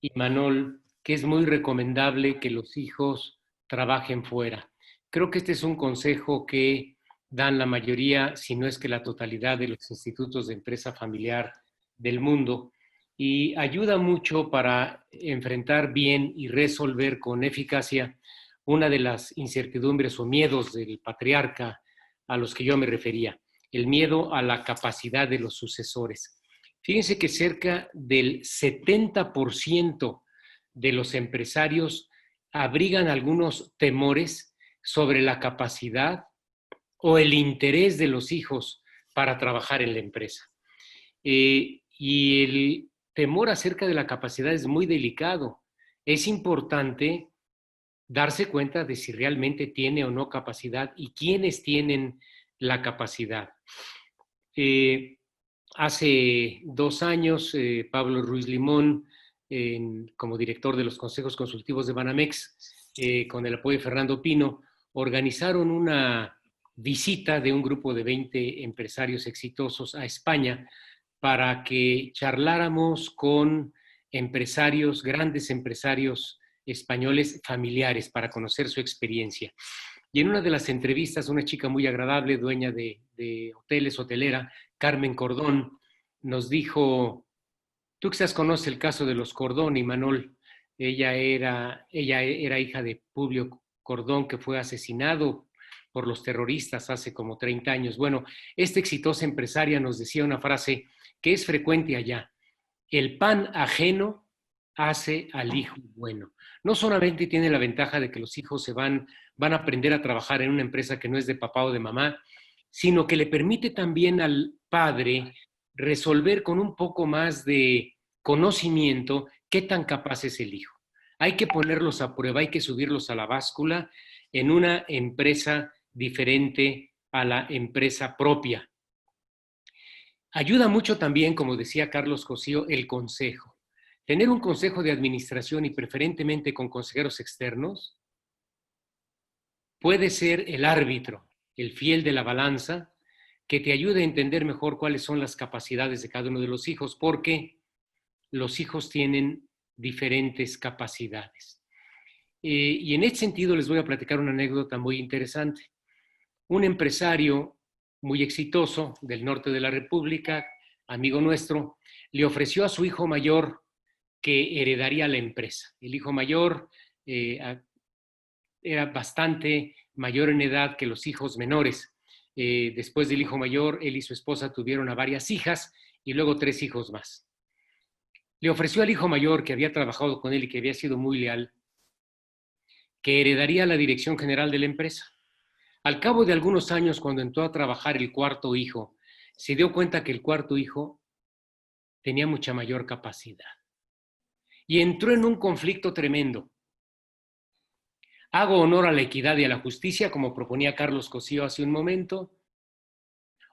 Imanol que es muy recomendable que los hijos trabajen fuera. Creo que este es un consejo que dan la mayoría, si no es que la totalidad de los institutos de empresa familiar del mundo, y ayuda mucho para enfrentar bien y resolver con eficacia una de las incertidumbres o miedos del patriarca a los que yo me refería, el miedo a la capacidad de los sucesores. Fíjense que cerca del 70% de los empresarios abrigan algunos temores sobre la capacidad o el interés de los hijos para trabajar en la empresa. y el temor acerca de la capacidad es muy delicado. Es importante darse cuenta de si realmente tiene o no capacidad y quiénes tienen la capacidad. Hace 2 años, Pablo Ruiz Limón, como director de los consejos consultivos de Banamex, con el apoyo de Fernando Pino, organizaron una visita de un grupo de 20 empresarios exitosos a España para que charláramos con empresarios, grandes empresarios españoles familiares, para conocer su experiencia. Y en una de las entrevistas, una chica muy agradable, dueña de hoteles, hotelera, Carmen Cordón, nos dijo: tú quizás conoces el caso de los Cordón, Imanol. Ella era hija de Publio Cordón, que fue asesinado por los terroristas hace como 30 años. Bueno, esta exitosa empresaria nos decía una frase que es frecuente allá: el pan ajeno hace al hijo bueno. No solamente tiene la ventaja de que los hijos van a aprender a trabajar en una empresa que no es de papá o de mamá, sino que le permite también al padre resolver con un poco más de conocimiento qué tan capaz es el hijo. Hay que ponerlos a prueba, hay que subirlos a la báscula en una empresa diferente a la empresa propia. Ayuda mucho también, como decía Carlos Cosío, el consejo. Tener un consejo de administración, y preferentemente con consejeros externos, puede ser el árbitro, el fiel de la balanza, que te ayude a entender mejor cuáles son las capacidades de cada uno de los hijos, porque los hijos tienen diferentes capacidades. Y en este sentido les voy a platicar una anécdota muy interesante. Un empresario muy exitoso del norte de la República, amigo nuestro, le ofreció a su hijo mayor que heredaría la empresa. El hijo mayor era bastante mayor en edad que los hijos menores. Después del hijo mayor, él y su esposa tuvieron a varias hijas y luego 3 hijos más. Le ofreció al hijo mayor, que había trabajado con él y que había sido muy leal, que heredaría la dirección general de la empresa. Al cabo de algunos años, cuando entró a trabajar el 4.º hijo, se dio cuenta que el 4.º hijo tenía mucha mayor capacidad. Y entró en un conflicto tremendo. ¿Hago honor a la equidad y a la justicia, como proponía Carlos Cosío hace un momento?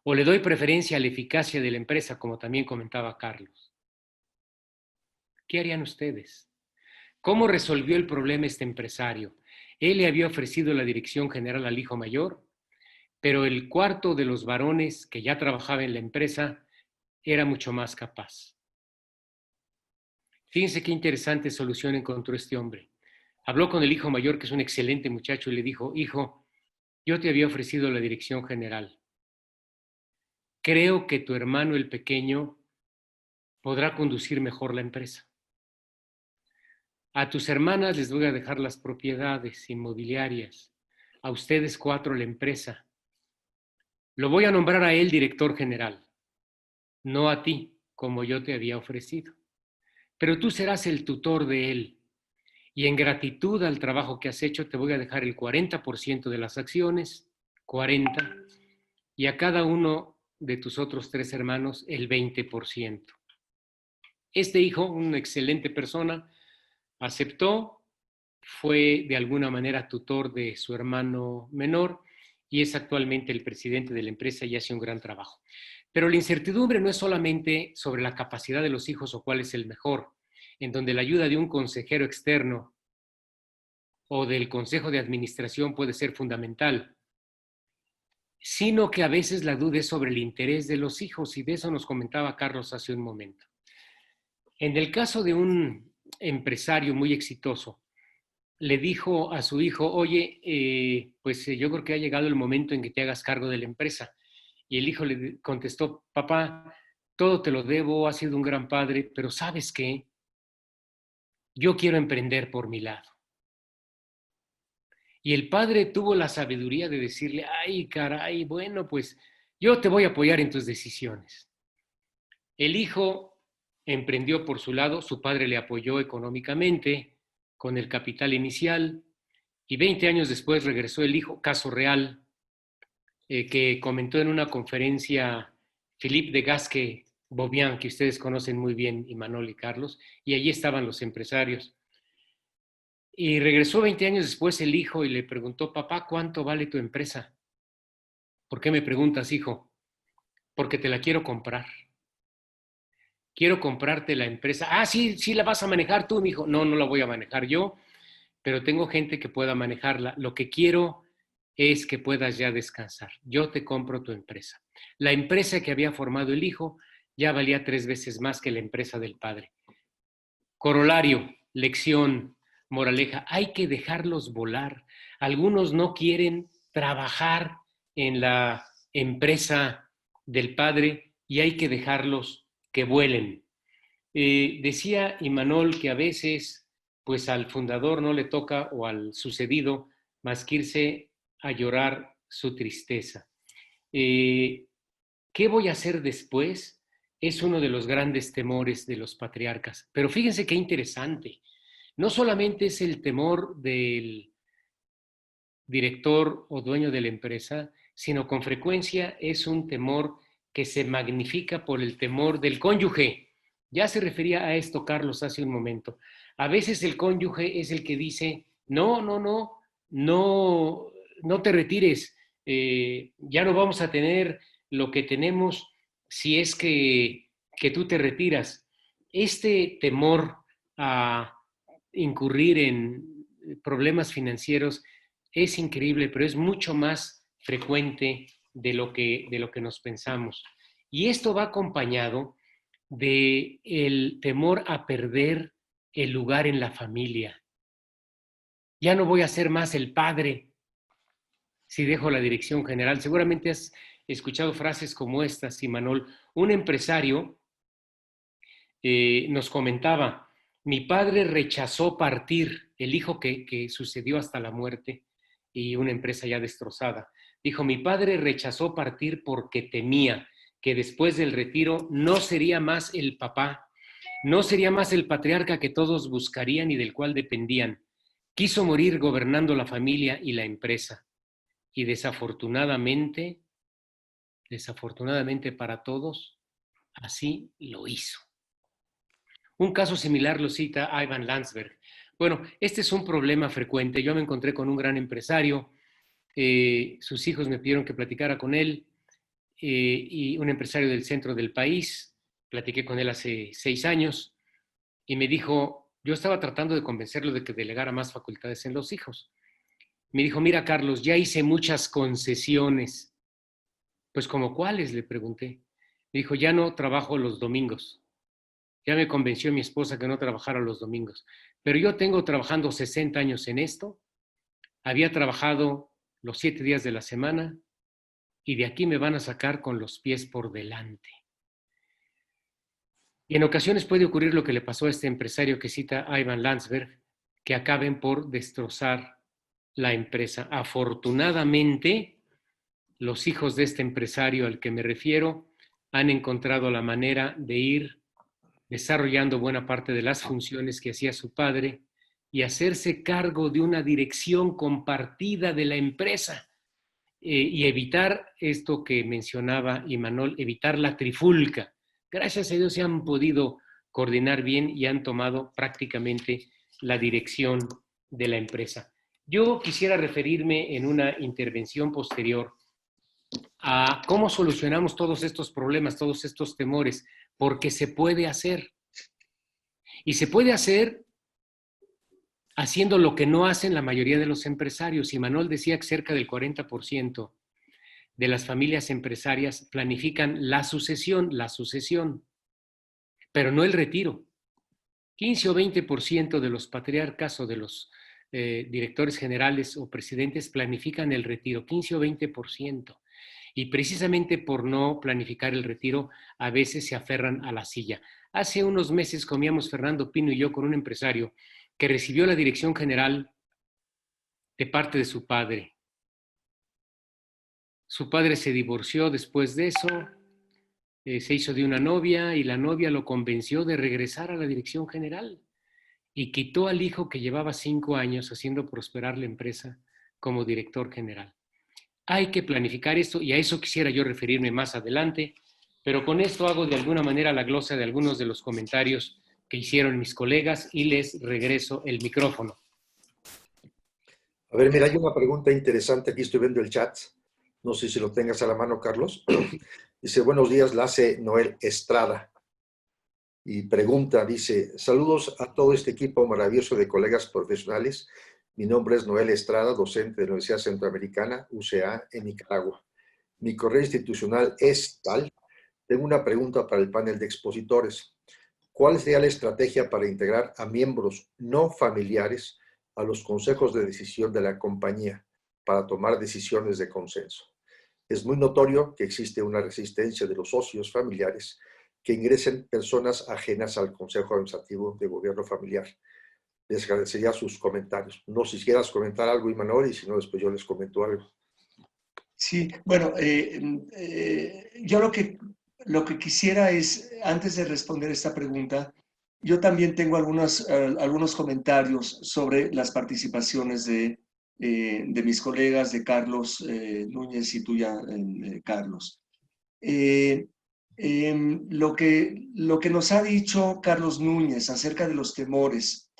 ¿O le doy preferencia a la eficacia de la empresa, como también comentaba Carlos? ¿Qué harían ustedes? ¿Cómo resolvió el problema este empresario? Él le había ofrecido la dirección general al hijo mayor, pero el 4.º de los varones que ya trabajaba en la empresa era mucho más capaz. Fíjense qué interesante solución encontró este hombre. Habló con el hijo mayor, que es un excelente muchacho, y le dijo: hijo, yo te había ofrecido la dirección general. Creo que tu hermano, el pequeño, podrá conducir mejor la empresa. A tus hermanas les voy a dejar las propiedades inmobiliarias, a ustedes 4 la empresa. Lo voy a nombrar a él director general, no a ti, como yo te había ofrecido. Pero tú serás el tutor de él. Y en gratitud al trabajo que has hecho, te voy a dejar el 40% de las acciones, 40%, y a cada uno de tus otros 3 hermanos el 20%. Este hijo, una excelente persona, aceptó, fue de alguna manera tutor de su hermano menor y es actualmente el presidente de la empresa y hace un gran trabajo. Pero la incertidumbre no es solamente sobre la capacidad de los hijos o cuál es el mejor, en donde la ayuda de un consejero externo o del consejo de administración puede ser fundamental, sino que a veces la duda es sobre el interés de los hijos, y de eso nos comentaba Carlos hace un momento. En el caso de un empresario muy exitoso, le dijo a su hijo: oye, yo creo que ha llegado el momento en que te hagas cargo de la empresa. Y el hijo le contestó: papá, todo te lo debo, has sido un gran padre, pero ¿sabes qué? Yo quiero emprender por mi lado. Y el padre tuvo la sabiduría de decirle: ay, caray, bueno, pues yo te voy a apoyar en tus decisiones. El hijo emprendió por su lado, su padre le apoyó económicamente con el capital inicial, y 20 años después regresó el hijo, caso real, que comentó en una conferencia Philippe de Gasque, Bobian, que ustedes conocen muy bien, Imanol y Carlos, y allí estaban los empresarios. Y regresó 20 años después el hijo y le preguntó, papá, ¿cuánto vale tu empresa? ¿Por qué me preguntas, hijo? Porque te la quiero comprar. Quiero comprarte la empresa. Ah, sí, sí la vas a manejar tú, mi hijo. No, no la voy a manejar yo, pero tengo gente que pueda manejarla. Lo que quiero es que puedas ya descansar. Yo te compro tu empresa. La empresa que había formado el hijo ya valía 3 veces más que la empresa del padre. Corolario, lección, moraleja, hay que dejarlos volar. Algunos no quieren trabajar en la empresa del padre y hay que dejarlos que vuelen. Decía Imanol que a veces, pues al fundador no le toca o al sucedido más que irse a llorar su tristeza. ¿Qué voy a hacer después? Es uno de los grandes temores de los patriarcas. Pero fíjense qué interesante. No solamente es el temor del director o dueño de la empresa, sino con frecuencia es un temor que se magnifica por el temor del cónyuge. Ya se refería a esto Carlos hace un momento. A veces el cónyuge es el que dice, no te retires, ya no vamos a tener lo que tenemos si es que tú te retiras. Este temor a incurrir en problemas financieros es increíble, pero es mucho más frecuente de lo que nos pensamos. Y esto va acompañado del temor a perder el lugar en la familia. Ya no voy a ser más el padre si dejo la dirección general. Seguramente has escuchado frases como estas, Imanol. Un empresario nos comentaba, mi padre rechazó partir, el hijo que sucedió hasta la muerte y una empresa ya destrozada. Dijo, mi padre rechazó partir porque temía que después del retiro no sería más el papá, no sería más el patriarca que todos buscarían y del cual dependían. Quiso morir gobernando la familia y la empresa. Y desafortunadamente para todos, así lo hizo. Un caso similar lo cita Ivan Landsberg. Bueno, este es un problema frecuente. Yo me encontré con un gran empresario, sus hijos me pidieron que platicara con él, y un empresario del centro del país. Platiqué con él hace 6 años y me dijo, yo estaba tratando de convencerlo de que delegara más facultades en los hijos. Me dijo, mira Carlos, ya hice muchas concesiones. Pues ¿como cuáles? Le pregunté. Me dijo, ya no trabajo los domingos. Ya me convenció mi esposa que no trabajara los domingos. Pero yo tengo trabajando 60 años en esto. Había trabajado los 7 días de la semana y de aquí me van a sacar con los pies por delante. Y en ocasiones puede ocurrir lo que le pasó a este empresario que cita Ivan Landsberg, que acaben por destrozar la empresa. Afortunadamente, los hijos de este empresario al que me refiero han encontrado la manera de ir desarrollando buena parte de las funciones que hacía su padre y hacerse cargo de una dirección compartida de la empresa, y evitar esto que mencionaba Imanol, evitar la trifulca. Gracias a Dios se han podido coordinar bien y han tomado prácticamente la dirección de la empresa. Yo quisiera referirme en una intervención posterior a cómo solucionamos todos estos problemas, todos estos temores, porque se puede hacer. Y se puede hacer haciendo lo que no hacen la mayoría de los empresarios. Imanol decía que cerca del 40% de las familias empresarias planifican la sucesión, pero no el retiro. 15 o 20% de los patriarcas o de los directores generales o presidentes planifican el retiro, 15 o 20%. Y precisamente por no planificar el retiro, a veces se aferran a la silla. Hace unos meses comíamos Fernando Pino y yo con un empresario que recibió la dirección general de parte de su padre. Su padre se divorció después de eso, se hizo de una novia y la novia lo convenció de regresar a la dirección general y quitó al hijo que llevaba 5 años haciendo prosperar la empresa como director general. Hay que planificar esto y a eso quisiera yo referirme más adelante Pero con esto hago de alguna manera la glosa de algunos de los comentarios que hicieron mis colegas y les regreso el micrófono. A ver, mira, hay una pregunta interesante. Aquí estoy viendo el chat. No sé si lo tengas a la mano, Carlos. Dice, buenos días, la hace Noel Estrada. Y pregunta, dice, saludos a todo este equipo maravilloso de colegas profesionales. Mi nombre es Noel Estrada, docente de la Universidad Centroamericana, UCA, en Nicaragua. Mi correo institucional es tal. Tengo una pregunta para el panel de expositores. ¿Cuál sería la estrategia para integrar a miembros no familiares a los consejos de decisión de la compañía para tomar decisiones de consenso? Es muy notorio que existe una resistencia de los socios familiares que ingresen personas ajenas al Consejo Administrativo de Gobierno Familiar. Les agradecería sus comentarios. No sé si quieras comentar algo, Imanol, y si no, después yo les comento algo. Sí, bueno, yo lo que quisiera es, antes de responder esta pregunta, yo también tengo algunos comentarios sobre las participaciones de mis colegas, de Carlos Núñez y tuya, Carlos. Lo que nos ha dicho Carlos Núñez acerca de los temores,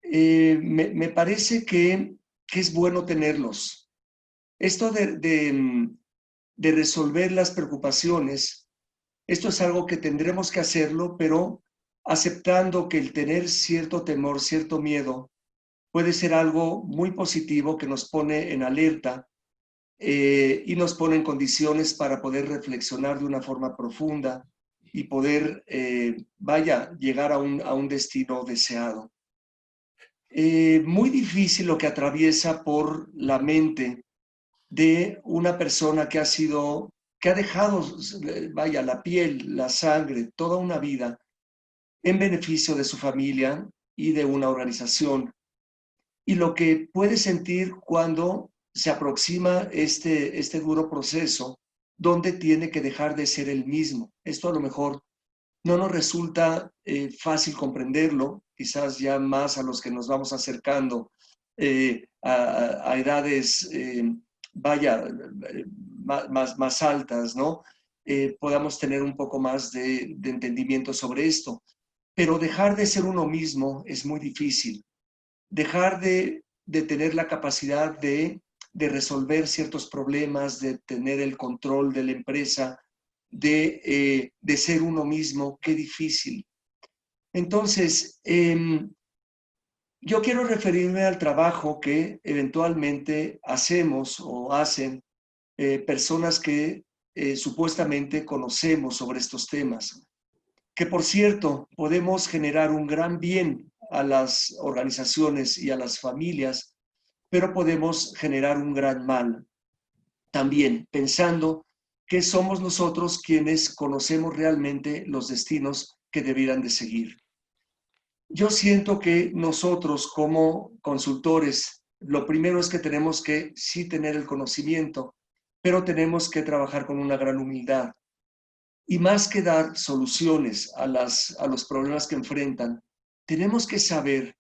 me parece que es bueno tenerlos. Esto de resolver las preocupaciones, esto es algo que tendremos que hacerlo, pero aceptando que el tener cierto temor, cierto miedo, puede ser algo muy positivo que nos pone en alerta y nos pone en condiciones para poder reflexionar de una forma profunda y poder, llegar a un destino deseado. Muy difícil lo que atraviesa por la mente de una persona que ha dejado, la piel, la sangre, toda una vida en beneficio de su familia y de una organización. Y lo que puede sentir cuando se aproxima este duro proceso, donde tiene que dejar de ser el mismo. Esto a lo mejor no nos resulta fácil comprenderlo, quizás ya más a los que nos vamos acercando a edades, más altas, ¿no? Podamos tener un poco más de entendimiento sobre esto. Pero dejar de ser uno mismo es muy difícil. Dejar de tener la capacidad de resolver ciertos problemas, de tener el control de la empresa, de ser uno mismo, qué difícil. Entonces, yo quiero referirme al trabajo que eventualmente hacemos o hacen personas que supuestamente conocemos sobre estos temas. Que, por cierto, podemos generar un gran bien a las organizaciones y a las familias, pero podemos generar un gran mal también, pensando que somos nosotros quienes conocemos realmente los destinos que debieran de seguir. Yo siento que nosotros como consultores, lo primero es que tenemos que sí tener el conocimiento, pero tenemos que trabajar con una gran humildad. Y más que dar soluciones a los problemas que enfrentan, tenemos que saber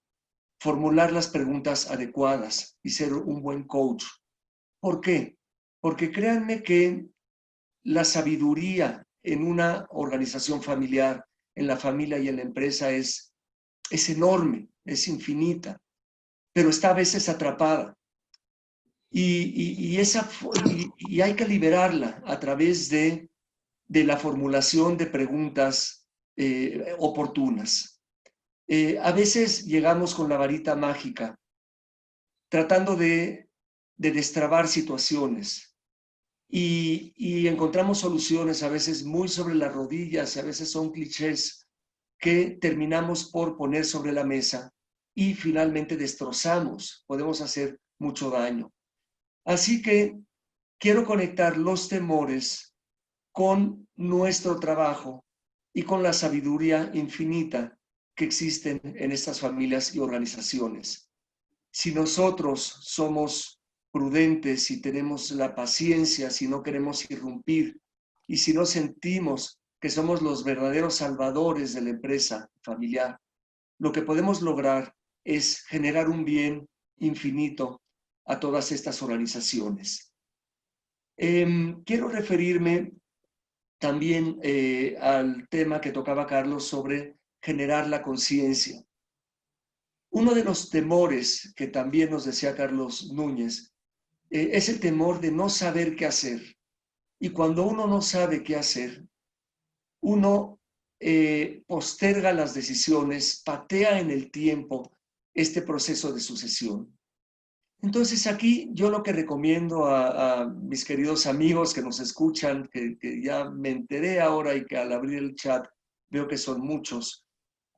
formular las preguntas adecuadas y ser un buen coach. ¿Por qué? Porque créanme que la sabiduría en una organización familiar, en la familia y en la empresa es enorme, es infinita, pero está a veces atrapada. Y hay que liberarla a través de la formulación de preguntas oportunas. A veces llegamos con la varita mágica, tratando de destrabar situaciones y encontramos soluciones a veces muy sobre las rodillas, a veces son clichés que terminamos por poner sobre la mesa y finalmente destrozamos, podemos hacer mucho daño. Así que quiero conectar los temores con nuestro trabajo y con la sabiduría infinita que existen en estas familias y organizaciones. Si nosotros somos prudentes, si tenemos la paciencia, si no queremos irrumpir y si no sentimos que somos los verdaderos salvadores de la empresa familiar, lo que podemos lograr es generar un bien infinito a todas estas organizaciones. Quiero referirme también al tema que tocaba Carlos sobre generar la conciencia. Uno de los temores que también nos decía Carlos Núñez es el temor de no saber qué hacer. Y cuando uno no sabe qué hacer, uno posterga las decisiones, patea en el tiempo este proceso de sucesión. Entonces aquí yo lo que recomiendo a mis queridos amigos que nos escuchan, que ya me enteré ahora y que al abrir el chat veo que son muchos,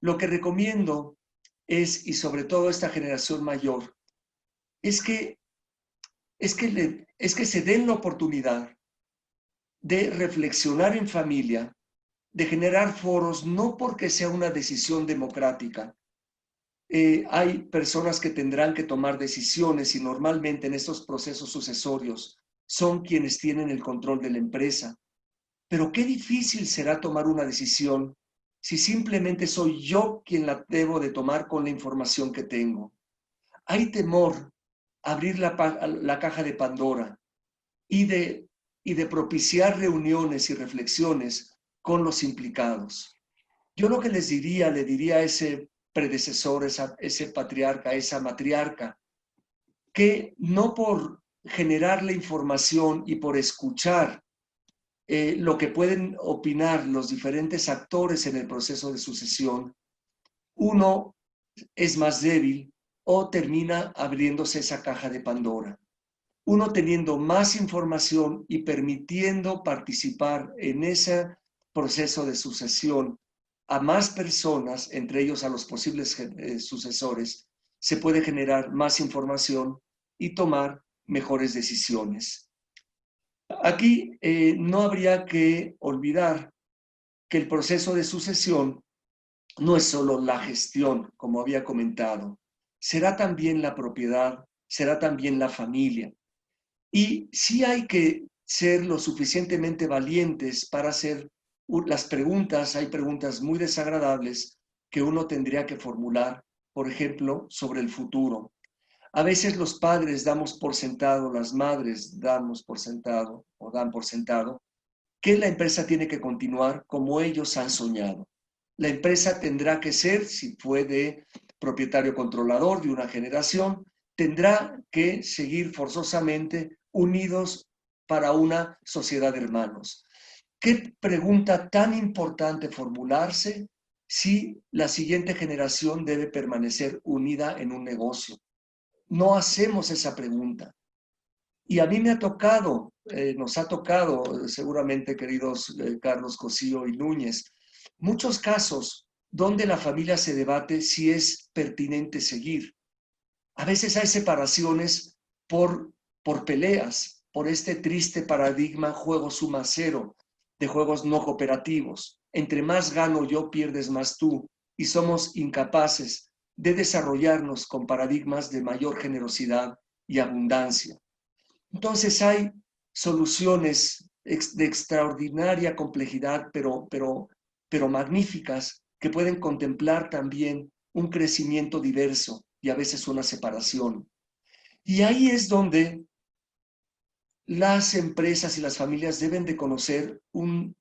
lo que recomiendo es, y sobre todo esta generación mayor, es que se den la oportunidad de reflexionar en familia, de generar foros, no porque sea una decisión democrática. Hay personas que tendrán que tomar decisiones y normalmente en estos procesos sucesorios son quienes tienen el control de la empresa. Pero qué difícil será tomar una decisión si simplemente soy yo quien la debo de tomar con la información que tengo. Hay temor a abrir la caja de Pandora y de propiciar reuniones y reflexiones con los implicados. Yo lo que le diría a ese predecesor, ese patriarca, esa matriarca, que no por generar la información y por escuchar lo que pueden opinar los diferentes actores en el proceso de sucesión, uno es más débil o termina abriéndose esa caja de Pandora. Uno teniendo más información y permitiendo participar en ese proceso de sucesión a más personas, entre ellos a los posibles sucesores, se puede generar más información y tomar mejores decisiones. Aquí no habría que olvidar que el proceso de sucesión no es solo la gestión, como había comentado, será también la propiedad, será también la familia. Y sí hay que ser lo suficientemente valientes para hacer las preguntas. Hay preguntas muy desagradables que uno tendría que formular, por ejemplo, sobre el futuro. A veces los padres damos por sentado, las madres damos por sentado o dan por sentado que la empresa tiene que continuar como ellos han soñado. La empresa tendrá que ser, si fue de propietario controlador de una generación, tendrá que seguir forzosamente unidos para una sociedad de hermanos. ¿Qué pregunta tan importante formularse si la siguiente generación debe permanecer unida en un negocio? No hacemos esa pregunta. Y a mí me ha tocado, nos ha tocado, seguramente, queridos Carlos Cosío y Núñez, muchos casos donde la familia se debate si es pertinente seguir. A veces hay separaciones por peleas, por este triste paradigma juego suma cero, de juegos no cooperativos. Entre más gano yo, pierdes más tú, y somos incapaces de desarrollarnos con paradigmas de mayor generosidad y abundancia. Entonces hay soluciones de extraordinaria complejidad, pero magníficas, que pueden contemplar también un crecimiento diverso y a veces una separación. Y ahí es donde las empresas y las familias deben de conocer un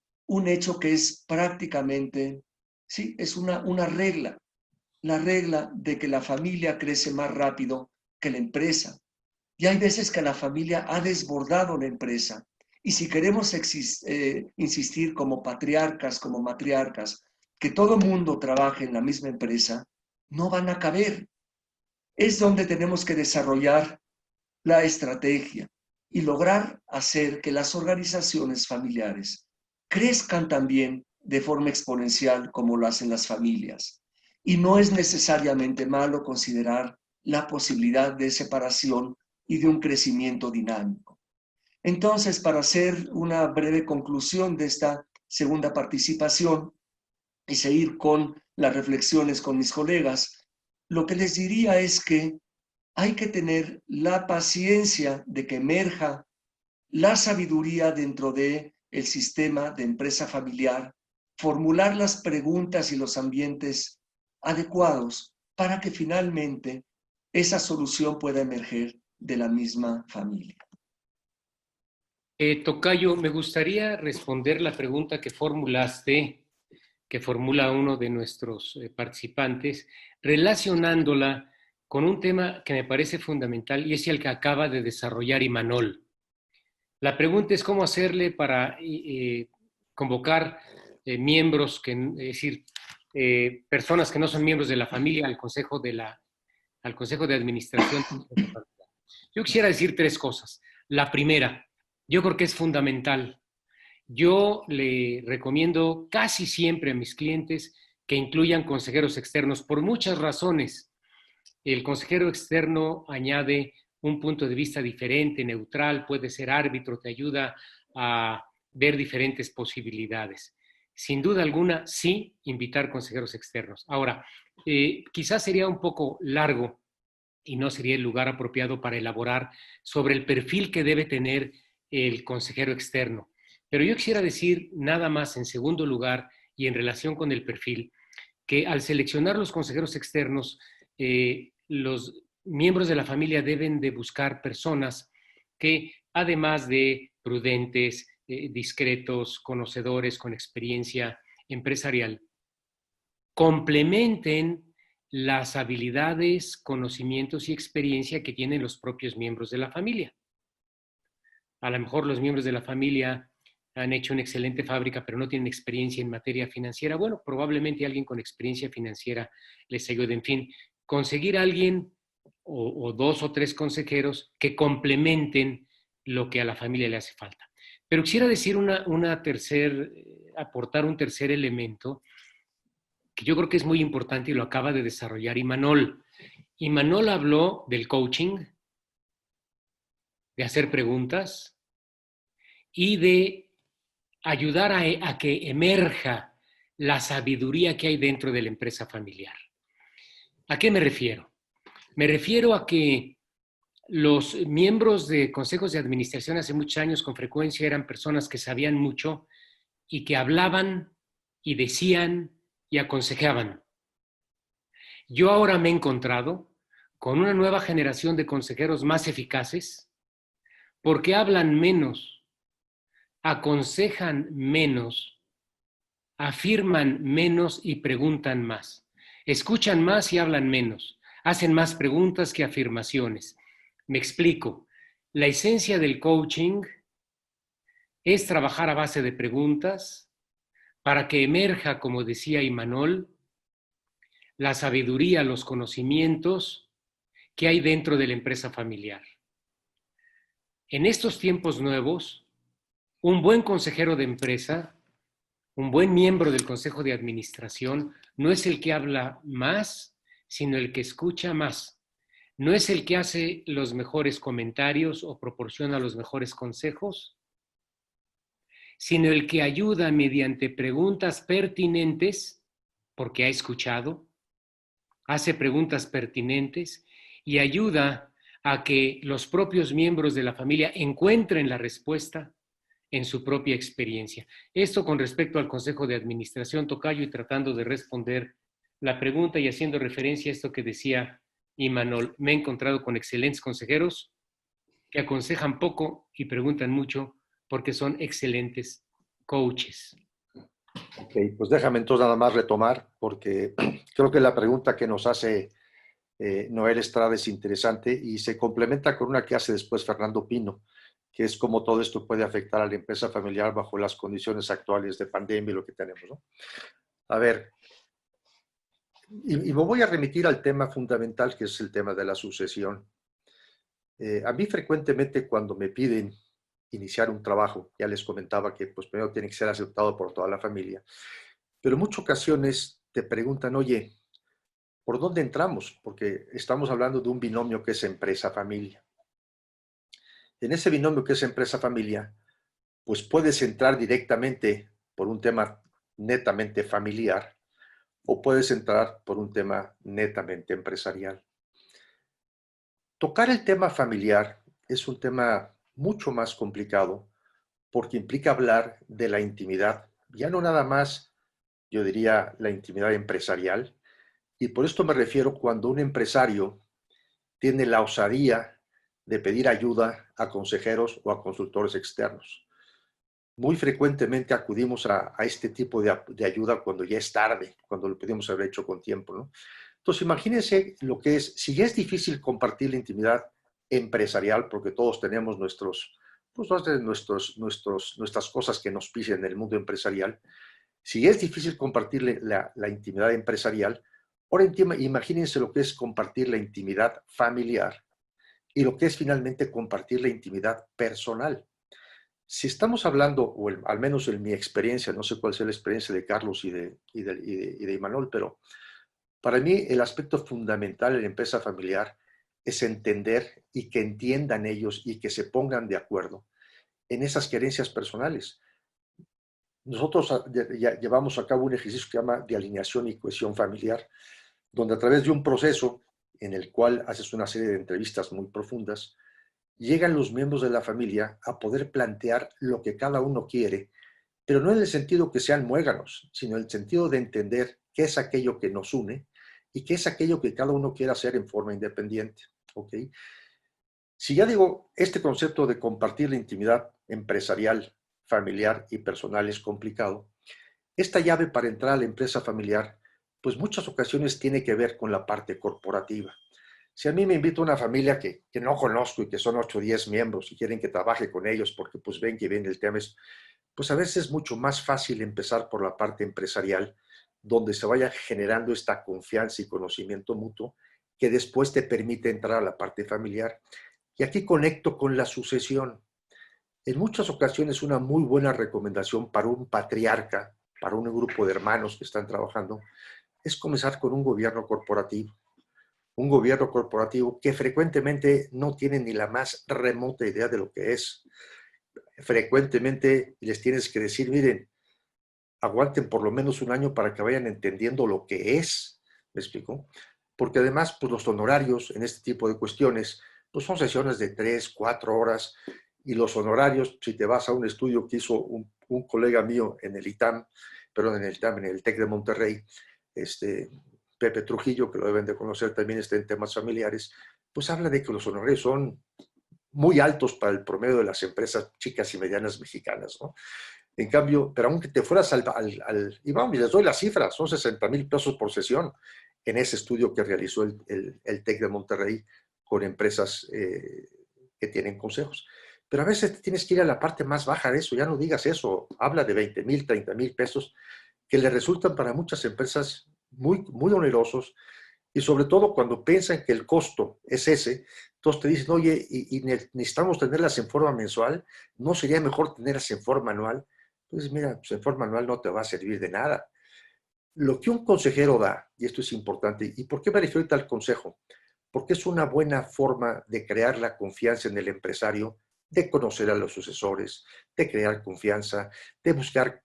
hecho que es prácticamente, sí, es una regla, la regla de que la familia crece más rápido que la empresa. Y hay veces que la familia ha desbordado la empresa. Y si queremos insistir como patriarcas, como matriarcas, que todo mundo trabaje en la misma empresa, no van a caber. Es donde tenemos que desarrollar la estrategia y lograr hacer que las organizaciones familiares crezcan también de forma exponencial como lo hacen las familias. Y no es necesariamente malo considerar la posibilidad de separación y de un crecimiento dinámico. Entonces, para hacer una breve conclusión de esta segunda participación y seguir con las reflexiones con mis colegas, lo que les diría es que hay que tener la paciencia de que emerja la sabiduría dentro del sistema de empresa familiar, formular las preguntas y los ambientes adecuados para que finalmente esa solución pueda emerger de la misma familia. Tocayo, me gustaría responder la pregunta que formulaste, que formula uno de nuestros participantes, relacionándola con un tema que me parece fundamental y es el que acaba de desarrollar Imanol. La pregunta es cómo hacerle para convocar miembros, es decir, personas que no son miembros de la familia al consejo de administración. Yo quisiera decir tres cosas. La primera, yo creo que es fundamental. Yo le recomiendo casi siempre a mis clientes que incluyan consejeros externos por muchas razones. El consejero externo añade un punto de vista diferente, neutral, puede ser árbitro, te ayuda a ver diferentes posibilidades. Sin duda alguna, sí, invitar consejeros externos. Ahora, quizás sería un poco largo y no sería el lugar apropiado para elaborar sobre el perfil que debe tener el consejero externo. Pero yo quisiera decir nada más en segundo lugar y en relación con el perfil, que al seleccionar los consejeros externos, los miembros de la familia deben de buscar personas que, además de prudentes, discretos, conocedores, con experiencia empresarial, complementen las habilidades, conocimientos y experiencia que tienen los propios miembros de la familia. A lo mejor los miembros de la familia han hecho una excelente fábrica, pero no tienen experiencia en materia financiera. Bueno, probablemente alguien con experiencia financiera les ayude. En fin, conseguir a alguien o dos o tres consejeros que complementen lo que a la familia le hace falta. Pero quisiera decir aportar un tercer elemento que yo creo que es muy importante y lo acaba de desarrollar Imanol. Imanol habló del coaching, de hacer preguntas y de ayudar a que emerja la sabiduría que hay dentro de la empresa familiar. ¿A qué me refiero? Me refiero a que los miembros de consejos de administración hace muchos años con frecuencia eran personas que sabían mucho y que hablaban y decían y aconsejaban. Yo ahora me he encontrado con una nueva generación de consejeros más eficaces porque hablan menos, aconsejan menos, afirman menos y preguntan más. Escuchan más y hablan menos. Hacen más preguntas que afirmaciones. Me explico. La esencia del coaching es trabajar a base de preguntas para que emerja, como decía Imanol, la sabiduría, los conocimientos que hay dentro de la empresa familiar. En estos tiempos nuevos, un buen consejero de empresa, un buen miembro del consejo de administración, no es el que habla más, sino el que escucha más. No es el que hace los mejores comentarios o proporciona los mejores consejos, sino el que ayuda mediante preguntas pertinentes, porque ha escuchado, hace preguntas pertinentes y ayuda a que los propios miembros de la familia encuentren la respuesta en su propia experiencia. Esto con respecto al Consejo de Administración, Tocayo, y tratando de responder la pregunta y haciendo referencia a esto que decía Imanol. Me he encontrado con excelentes consejeros que aconsejan poco y preguntan mucho porque son excelentes coaches. Ok, pues déjame entonces nada más retomar, porque creo que la pregunta que nos hace Noel Estrada es interesante y se complementa con una que hace después Fernando Pino, que es cómo todo esto puede afectar a la empresa familiar bajo las condiciones actuales de pandemia y lo que tenemos, ¿no? A ver, y me voy a remitir al tema fundamental, que es el tema de la sucesión. A mí frecuentemente cuando me piden iniciar un trabajo, ya les comentaba que pues primero tiene que ser aceptado por toda la familia, pero en muchas ocasiones te preguntan, oye, ¿por dónde entramos? Porque estamos hablando de un binomio que es empresa-familia. En ese binomio que es empresa-familia, pues puedes entrar directamente por un tema netamente familiar o puedes entrar por un tema netamente empresarial. Tocar el tema familiar es un tema mucho más complicado porque implica hablar de la intimidad, ya no nada más, yo diría, la intimidad empresarial, y por esto me refiero cuando un empresario tiene la osadía de pedir ayuda a consejeros o a consultores externos. Muy frecuentemente acudimos a este tipo de ayuda cuando ya es tarde, cuando lo podemos haber hecho con tiempo, ¿no? Entonces, imagínense lo que es, si ya es difícil compartir la intimidad empresarial, porque todos tenemos nuestras cosas que nos pisen en el mundo empresarial, si es difícil compartir la intimidad empresarial, ahora imagínense lo que es compartir la intimidad familiar y lo que es finalmente compartir la intimidad personal. Si estamos hablando, o al menos en mi experiencia, no sé cuál sea la experiencia de Carlos y de Imanol, pero para mí el aspecto fundamental en la empresa familiar es entender y que entiendan ellos y que se pongan de acuerdo en esas querencias personales. Nosotros ya llevamos a cabo un ejercicio que se llama de alineación y cohesión familiar, donde a través de un proceso en el cual haces una serie de entrevistas muy profundas, llegan los miembros de la familia a poder plantear lo que cada uno quiere, pero no en el sentido que sean muéganos, sino en el sentido de entender qué es aquello que nos une y qué es aquello que cada uno quiere hacer en forma independiente. ¿Ok? Si ya digo, este concepto de compartir la intimidad empresarial, familiar y personal es complicado, esta llave para entrar a la empresa familiar, pues muchas ocasiones tiene que ver con la parte corporativa. Si a mí me invita una familia que no conozco y que son 8 o 10 miembros y quieren que trabaje con ellos porque pues ven que viene el tema, pues a veces es mucho más fácil empezar por la parte empresarial, donde se vaya generando esta confianza y conocimiento mutuo que después te permite entrar a la parte familiar. Y aquí conecto con la sucesión. En muchas ocasiones una muy buena recomendación para un patriarca, para un grupo de hermanos que están trabajando, es comenzar con un gobierno corporativo. Un gobierno corporativo que frecuentemente no tiene ni la más remota idea de lo que es. Frecuentemente les tienes que decir, miren, aguanten por lo menos un año para que vayan entendiendo lo que es. ¿Me explico? Porque además, pues los honorarios en este tipo de cuestiones, pues son sesiones de 3, 4 horas, y los honorarios, si te vas a un estudio que hizo un colega mío en el ITAM, perdón, en el TEC de Monterrey, Pepe Trujillo, que lo deben de conocer también, está en temas familiares, pues habla de que los honorarios son muy altos para el promedio de las empresas chicas y medianas mexicanas, ¿no? En cambio, pero aunque te fueras y vamos, les doy las cifras, son 60,000 pesos por sesión en ese estudio que realizó el TEC de Monterrey con empresas que tienen consejos. Pero a veces tienes que ir a la parte más baja de eso, ya no digas eso, habla de 20,000, 30,000 pesos, que le resultan para muchas empresas muy, muy onerosos, y sobre todo cuando piensan que el costo es ese, entonces te dicen, oye, y necesitamos tenerlas en forma mensual, ¿no sería mejor tenerlas en forma anual? Pues mira, pues en forma anual no te va a servir de nada. Lo que un consejero da, y esto es importante, ¿y por qué me refiero al consejo? Porque es una buena forma de crear la confianza en el empresario, de conocer a los sucesores, de crear confianza, de buscar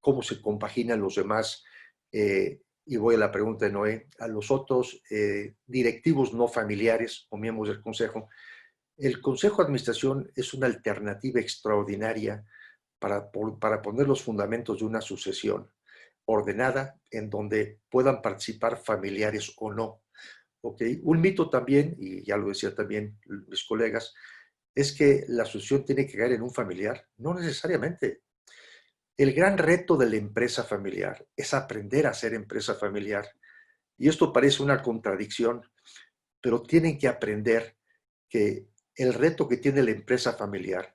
cómo se compaginan los demás. Y voy a la pregunta de Noé, a los otros directivos no familiares o miembros del consejo. El consejo de administración es una alternativa extraordinaria para poner los fundamentos de una sucesión ordenada en donde puedan participar familiares o no. ¿Okay? Un mito también, y ya lo decía también mis colegas, es que la sucesión tiene que caer en un familiar. No necesariamente. El gran reto de la empresa familiar es aprender a ser empresa familiar. Y esto parece una contradicción, pero tienen que aprender que el reto que tiene la empresa familiar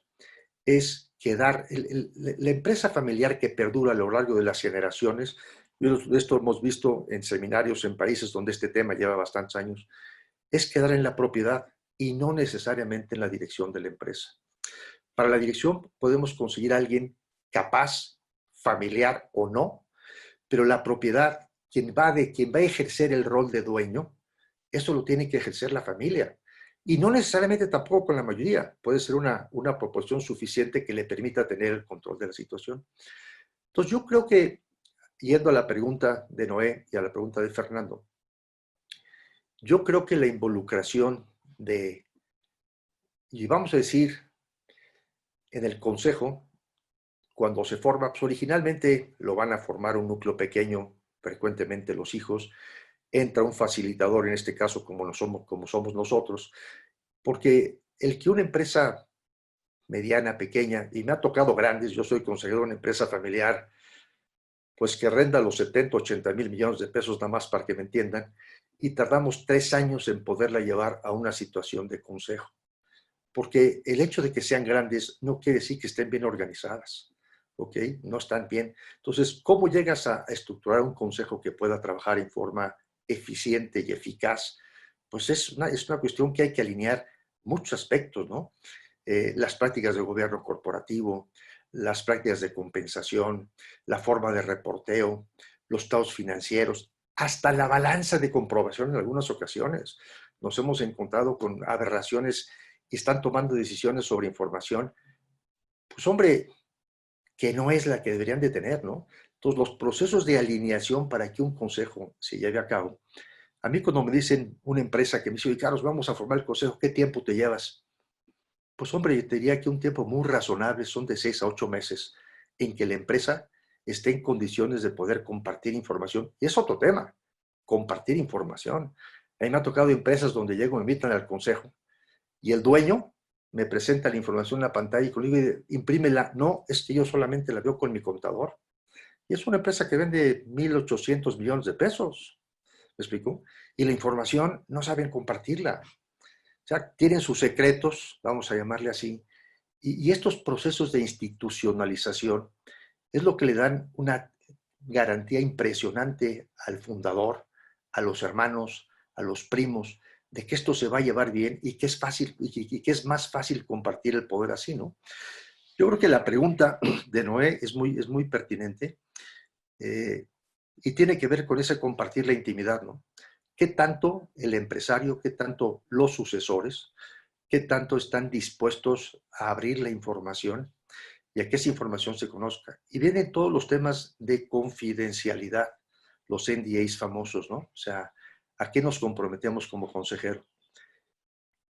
es la empresa familiar que perdura a lo largo de las generaciones. Esto hemos visto en seminarios en países donde este tema lleva bastantes años, es quedar en la propiedad y no necesariamente en la dirección de la empresa. Para la dirección podemos conseguir a alguien capaz, familiar o no, pero la propiedad, quien va a ejercer el rol de dueño, eso lo tiene que ejercer la familia. Y no necesariamente tampoco con la mayoría, puede ser una proporción suficiente que le permita tener el control de la situación. Entonces yo creo que, yendo a la pregunta de Noé y a la pregunta de Fernando, yo creo que la involucración y vamos a decir, en el consejo, cuando se forma, pues originalmente lo van a formar un núcleo pequeño, frecuentemente los hijos, entra un facilitador, en este caso como somos nosotros, porque el que una empresa mediana, pequeña, y me ha tocado grandes, yo soy consejero de una empresa familiar, pues que renda los 70, 80 mil millones de pesos, nada más para que me entiendan, y tardamos 3 años en poderla llevar a una situación de consejo. Porque el hecho de que sean grandes no quiere decir que estén bien organizadas, ¿ok? No están bien. Entonces, ¿cómo llegas a estructurar un consejo que pueda trabajar en forma eficiente y eficaz? Pues es una cuestión que hay que alinear muchos aspectos, ¿no? Las prácticas de gobierno corporativo, las prácticas de compensación, la forma de reporteo, los estados financieros, hasta la balanza de comprobación en algunas ocasiones. Nos hemos encontrado con aberraciones y están tomando decisiones sobre información, pues hombre, que no es la que deberían de tener, ¿no? Entonces, los procesos de alineación para que un consejo se lleve a cabo. A mí cuando me dicen una empresa que me dice, oye, Carlos, vamos a formar el consejo, ¿qué tiempo te llevas? Pues hombre, yo te diría que un tiempo muy razonable son de 6 a 8 meses en que la empresa esté en condiciones de poder compartir información. Y es otro tema, compartir información. A mí me ha tocado empresas donde llego, me invitan al consejo y el dueño me presenta la información en la pantalla y conmigo imprímela. No, es que yo solamente la veo con mi contador. Y es una empresa que vende 1,800 millones de pesos. ¿Me explico? Y la información no saben compartirla. O sea, tienen sus secretos, vamos a llamarle así. Y estos procesos de institucionalización es lo que le dan una garantía impresionante al fundador, a los hermanos, a los primos, de que esto se va a llevar bien y que es fácil y que es más fácil compartir el poder así, ¿no? Yo creo que la pregunta de Noé es muy pertinente y tiene que ver con ese compartir la intimidad, ¿no? ¿Qué tanto el empresario, qué tanto los sucesores, qué tanto están dispuestos a abrir la información y a que esa información se conozca? Y vienen todos los temas de confidencialidad, los NDAs famosos, ¿no? O sea, ¿a qué nos comprometemos como consejero?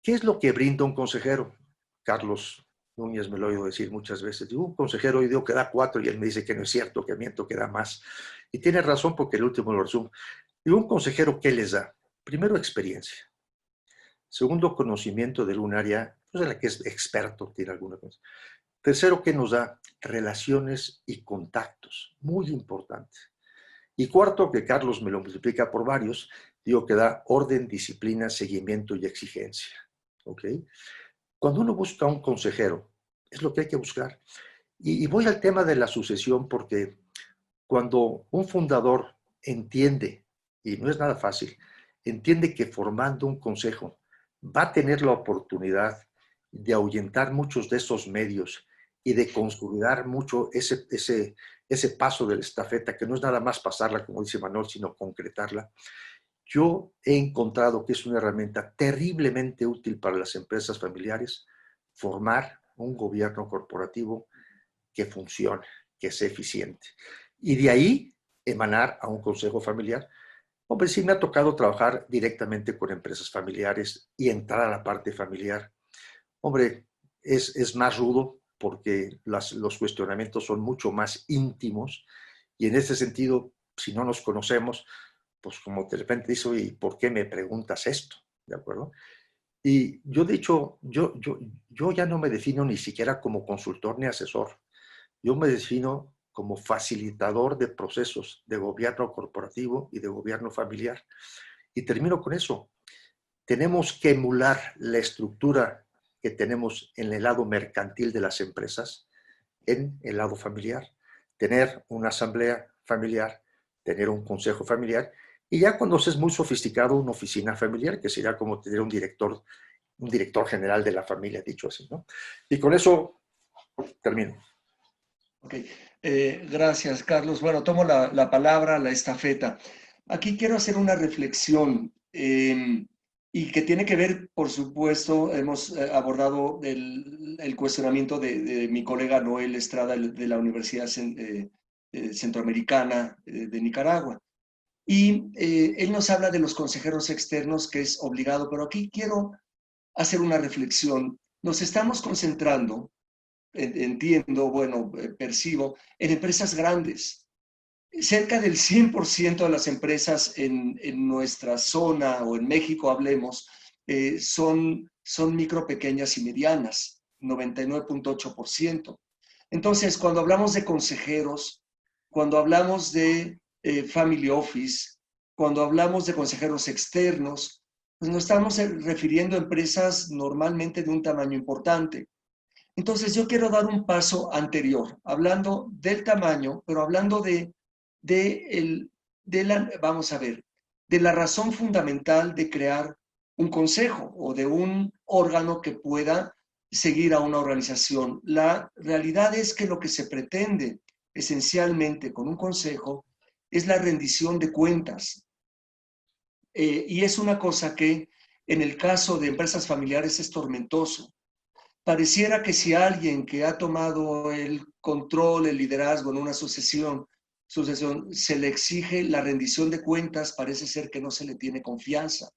¿Qué es lo que brinda un consejero? Carlos Núñez me lo he oído decir muchas veces. Digo, un consejero hoy digo que da 4 y él me dice que no es cierto, que miento, que da más. Y tiene razón porque el último lo resumo. Digo, un consejero, ¿qué les da? Primero, experiencia. Segundo, conocimiento de un área, pues, en la que es experto, tiene alguna cosa. Tercero, ¿qué nos da? Relaciones y contactos. Muy importante. Y cuarto, que Carlos me lo multiplica por varios, digo que da orden, disciplina, seguimiento y exigencia. ¿Ok? Cuando uno busca un consejero, es lo que hay que buscar. Y voy al tema de la sucesión porque cuando un fundador entiende, y no es nada fácil, entiende que formando un consejo va a tener la oportunidad de ahuyentar muchos de esos medios y de consolidar mucho ese paso de la estafeta, que no es nada más pasarla, como dice Manuel, sino concretarla. Yo he encontrado que es una herramienta terriblemente útil para las empresas familiares formar un gobierno corporativo que funcione, que sea eficiente. Y de ahí emanar a un consejo familiar. Hombre, sí me ha tocado trabajar directamente con empresas familiares y entrar a la parte familiar. Hombre, es más rudo porque los cuestionamientos son mucho más íntimos y en ese sentido, si no nos conocemos, pues como de repente dice, oye, ¿por qué me preguntas esto? ¿De acuerdo? Y yo, de hecho, yo ya no me defino ni siquiera como consultor ni asesor. Yo me defino como facilitador de procesos de gobierno corporativo y de gobierno familiar. Y termino con eso. Tenemos que emular la estructura que tenemos en el lado mercantil de las empresas en el lado familiar. Tener una asamblea familiar, tener un consejo familiar y ya cuando se es muy sofisticado, una oficina familiar, que sería como tener un director general de la familia, dicho así, ¿no? Y con eso termino. Ok, gracias, Carlos. Bueno, tomo la palabra, la estafeta. Aquí quiero hacer una reflexión y que tiene que ver, por supuesto, hemos abordado el cuestionamiento de mi colega Noel Estrada de la Universidad Centroamericana de Nicaragua. Y él nos habla de los consejeros externos, que es obligado, pero aquí quiero hacer una reflexión. Nos estamos concentrando, entiendo, bueno, percibo, en empresas grandes. Cerca del 100% de las empresas en nuestra zona o en México, hablemos, son son micro, pequeñas y medianas, 99.8%. Entonces, cuando hablamos de consejeros, cuando hablamos de family office, cuando hablamos de consejeros externos, pues nos estamos refiriendo a empresas normalmente de un tamaño importante. Entonces, yo quiero dar un paso anterior, hablando del tamaño, pero hablando vamos a ver, de la razón fundamental de crear un consejo o de un órgano que pueda seguir a una organización. La realidad es que lo que se pretende esencialmente con un consejo es la rendición de cuentas. Y es una cosa que en el caso de empresas familiares es tormentoso. Pareciera que si alguien que ha tomado el control, el liderazgo en una sucesión, se le exige la rendición de cuentas, parece ser que no se le tiene confianza.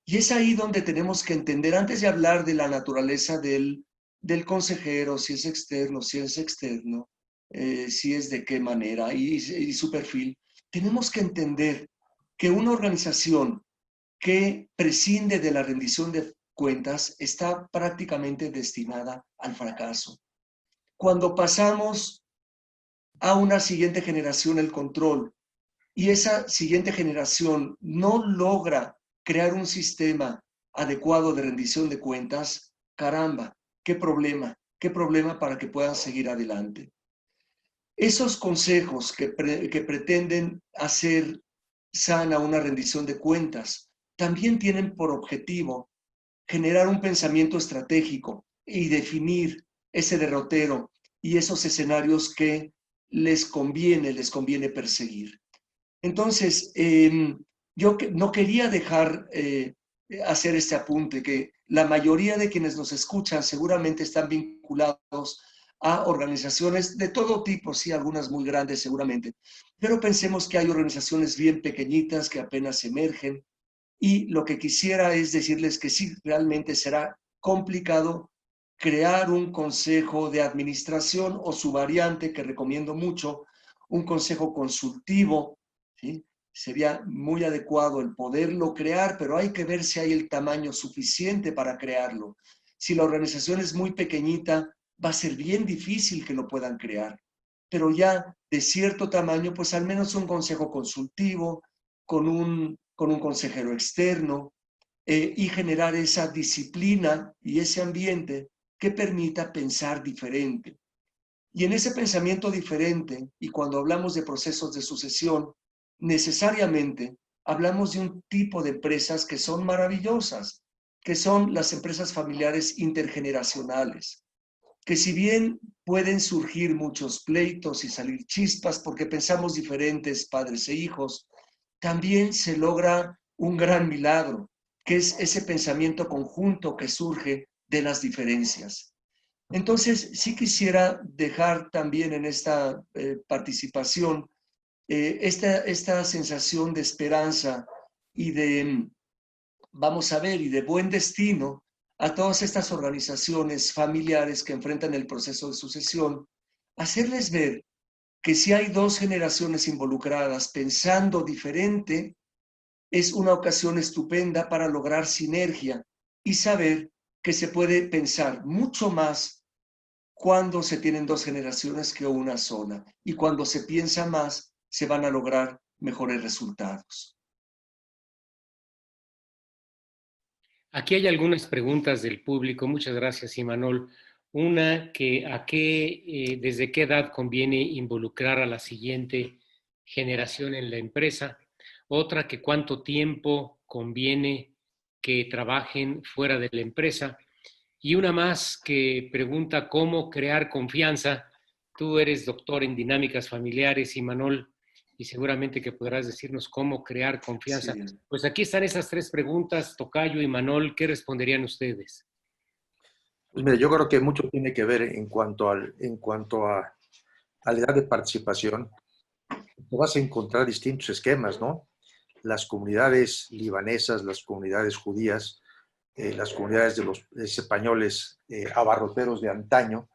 Y es ahí donde tenemos que entender, antes de hablar de la naturaleza del consejero, si es externo, si es de qué manera y su perfil, tenemos que entender que una organización que prescinde de la rendición de cuentas está prácticamente destinada al fracaso. Cuando pasamos a una siguiente generación el control y esa siguiente generación no logra crear un sistema adecuado de rendición de cuentas, caramba, qué problema para que puedan seguir adelante. Esos consejos que pretenden hacer sana una rendición de cuentas también tienen por objetivo generar un pensamiento estratégico y definir ese derrotero y esos escenarios que les conviene perseguir. Entonces, yo no quería dejar hacer este apunte, que la mayoría de quienes nos escuchan seguramente están vinculados a organizaciones de todo tipo, sí, algunas muy grandes seguramente, pero pensemos que hay organizaciones bien pequeñitas que apenas emergen, y lo que quisiera es decirles que sí, realmente será complicado crear un consejo de administración o su variante, que recomiendo mucho, un consejo consultivo, ¿sí? Sería muy adecuado el poderlo crear, pero hay que ver si hay el tamaño suficiente para crearlo. Si la organización es muy pequeñita, va a ser bien difícil que lo puedan crear. Pero ya de cierto tamaño, pues al menos un consejo consultivo con un consejero externo y generar esa disciplina y ese ambiente que permita pensar diferente. Y en ese pensamiento diferente, y cuando hablamos de procesos de sucesión, necesariamente hablamos de un tipo de empresas que son maravillosas, que son las empresas familiares intergeneracionales, que si bien pueden surgir muchos pleitos y salir chispas porque pensamos diferentes padres e hijos, también se logra un gran milagro, que es ese pensamiento conjunto que surge de las diferencias. Entonces, sí quisiera dejar también en esta participación esta sensación de esperanza y de, vamos a ver, y de buen destino a todas estas organizaciones familiares que enfrentan el proceso de sucesión, hacerles ver que si hay dos generaciones involucradas pensando diferente, es una ocasión estupenda para lograr sinergia y saber que se puede pensar mucho más cuando se tienen dos generaciones que una sola. Y cuando se piensa más, se van a lograr mejores resultados. Aquí hay algunas preguntas del público. Muchas gracias, Imanol. Una, que ¿desde qué edad conviene involucrar a la siguiente generación en la empresa? Otra, que cuánto tiempo conviene que trabajen fuera de la empresa. Y una más que pregunta cómo crear confianza. Tú eres doctor en dinámicas familiares, Imanol, y seguramente que podrás decirnos cómo crear confianza. Sí. Pues aquí están esas tres preguntas, Tocayo y Imanol. ¿Qué responderían ustedes? Pues mira, yo creo que mucho tiene que ver en cuanto a la edad de participación. Te vas a encontrar distintos esquemas, ¿no? Las comunidades libanesas, las comunidades judías, las comunidades de los españoles abarroteros de antaño,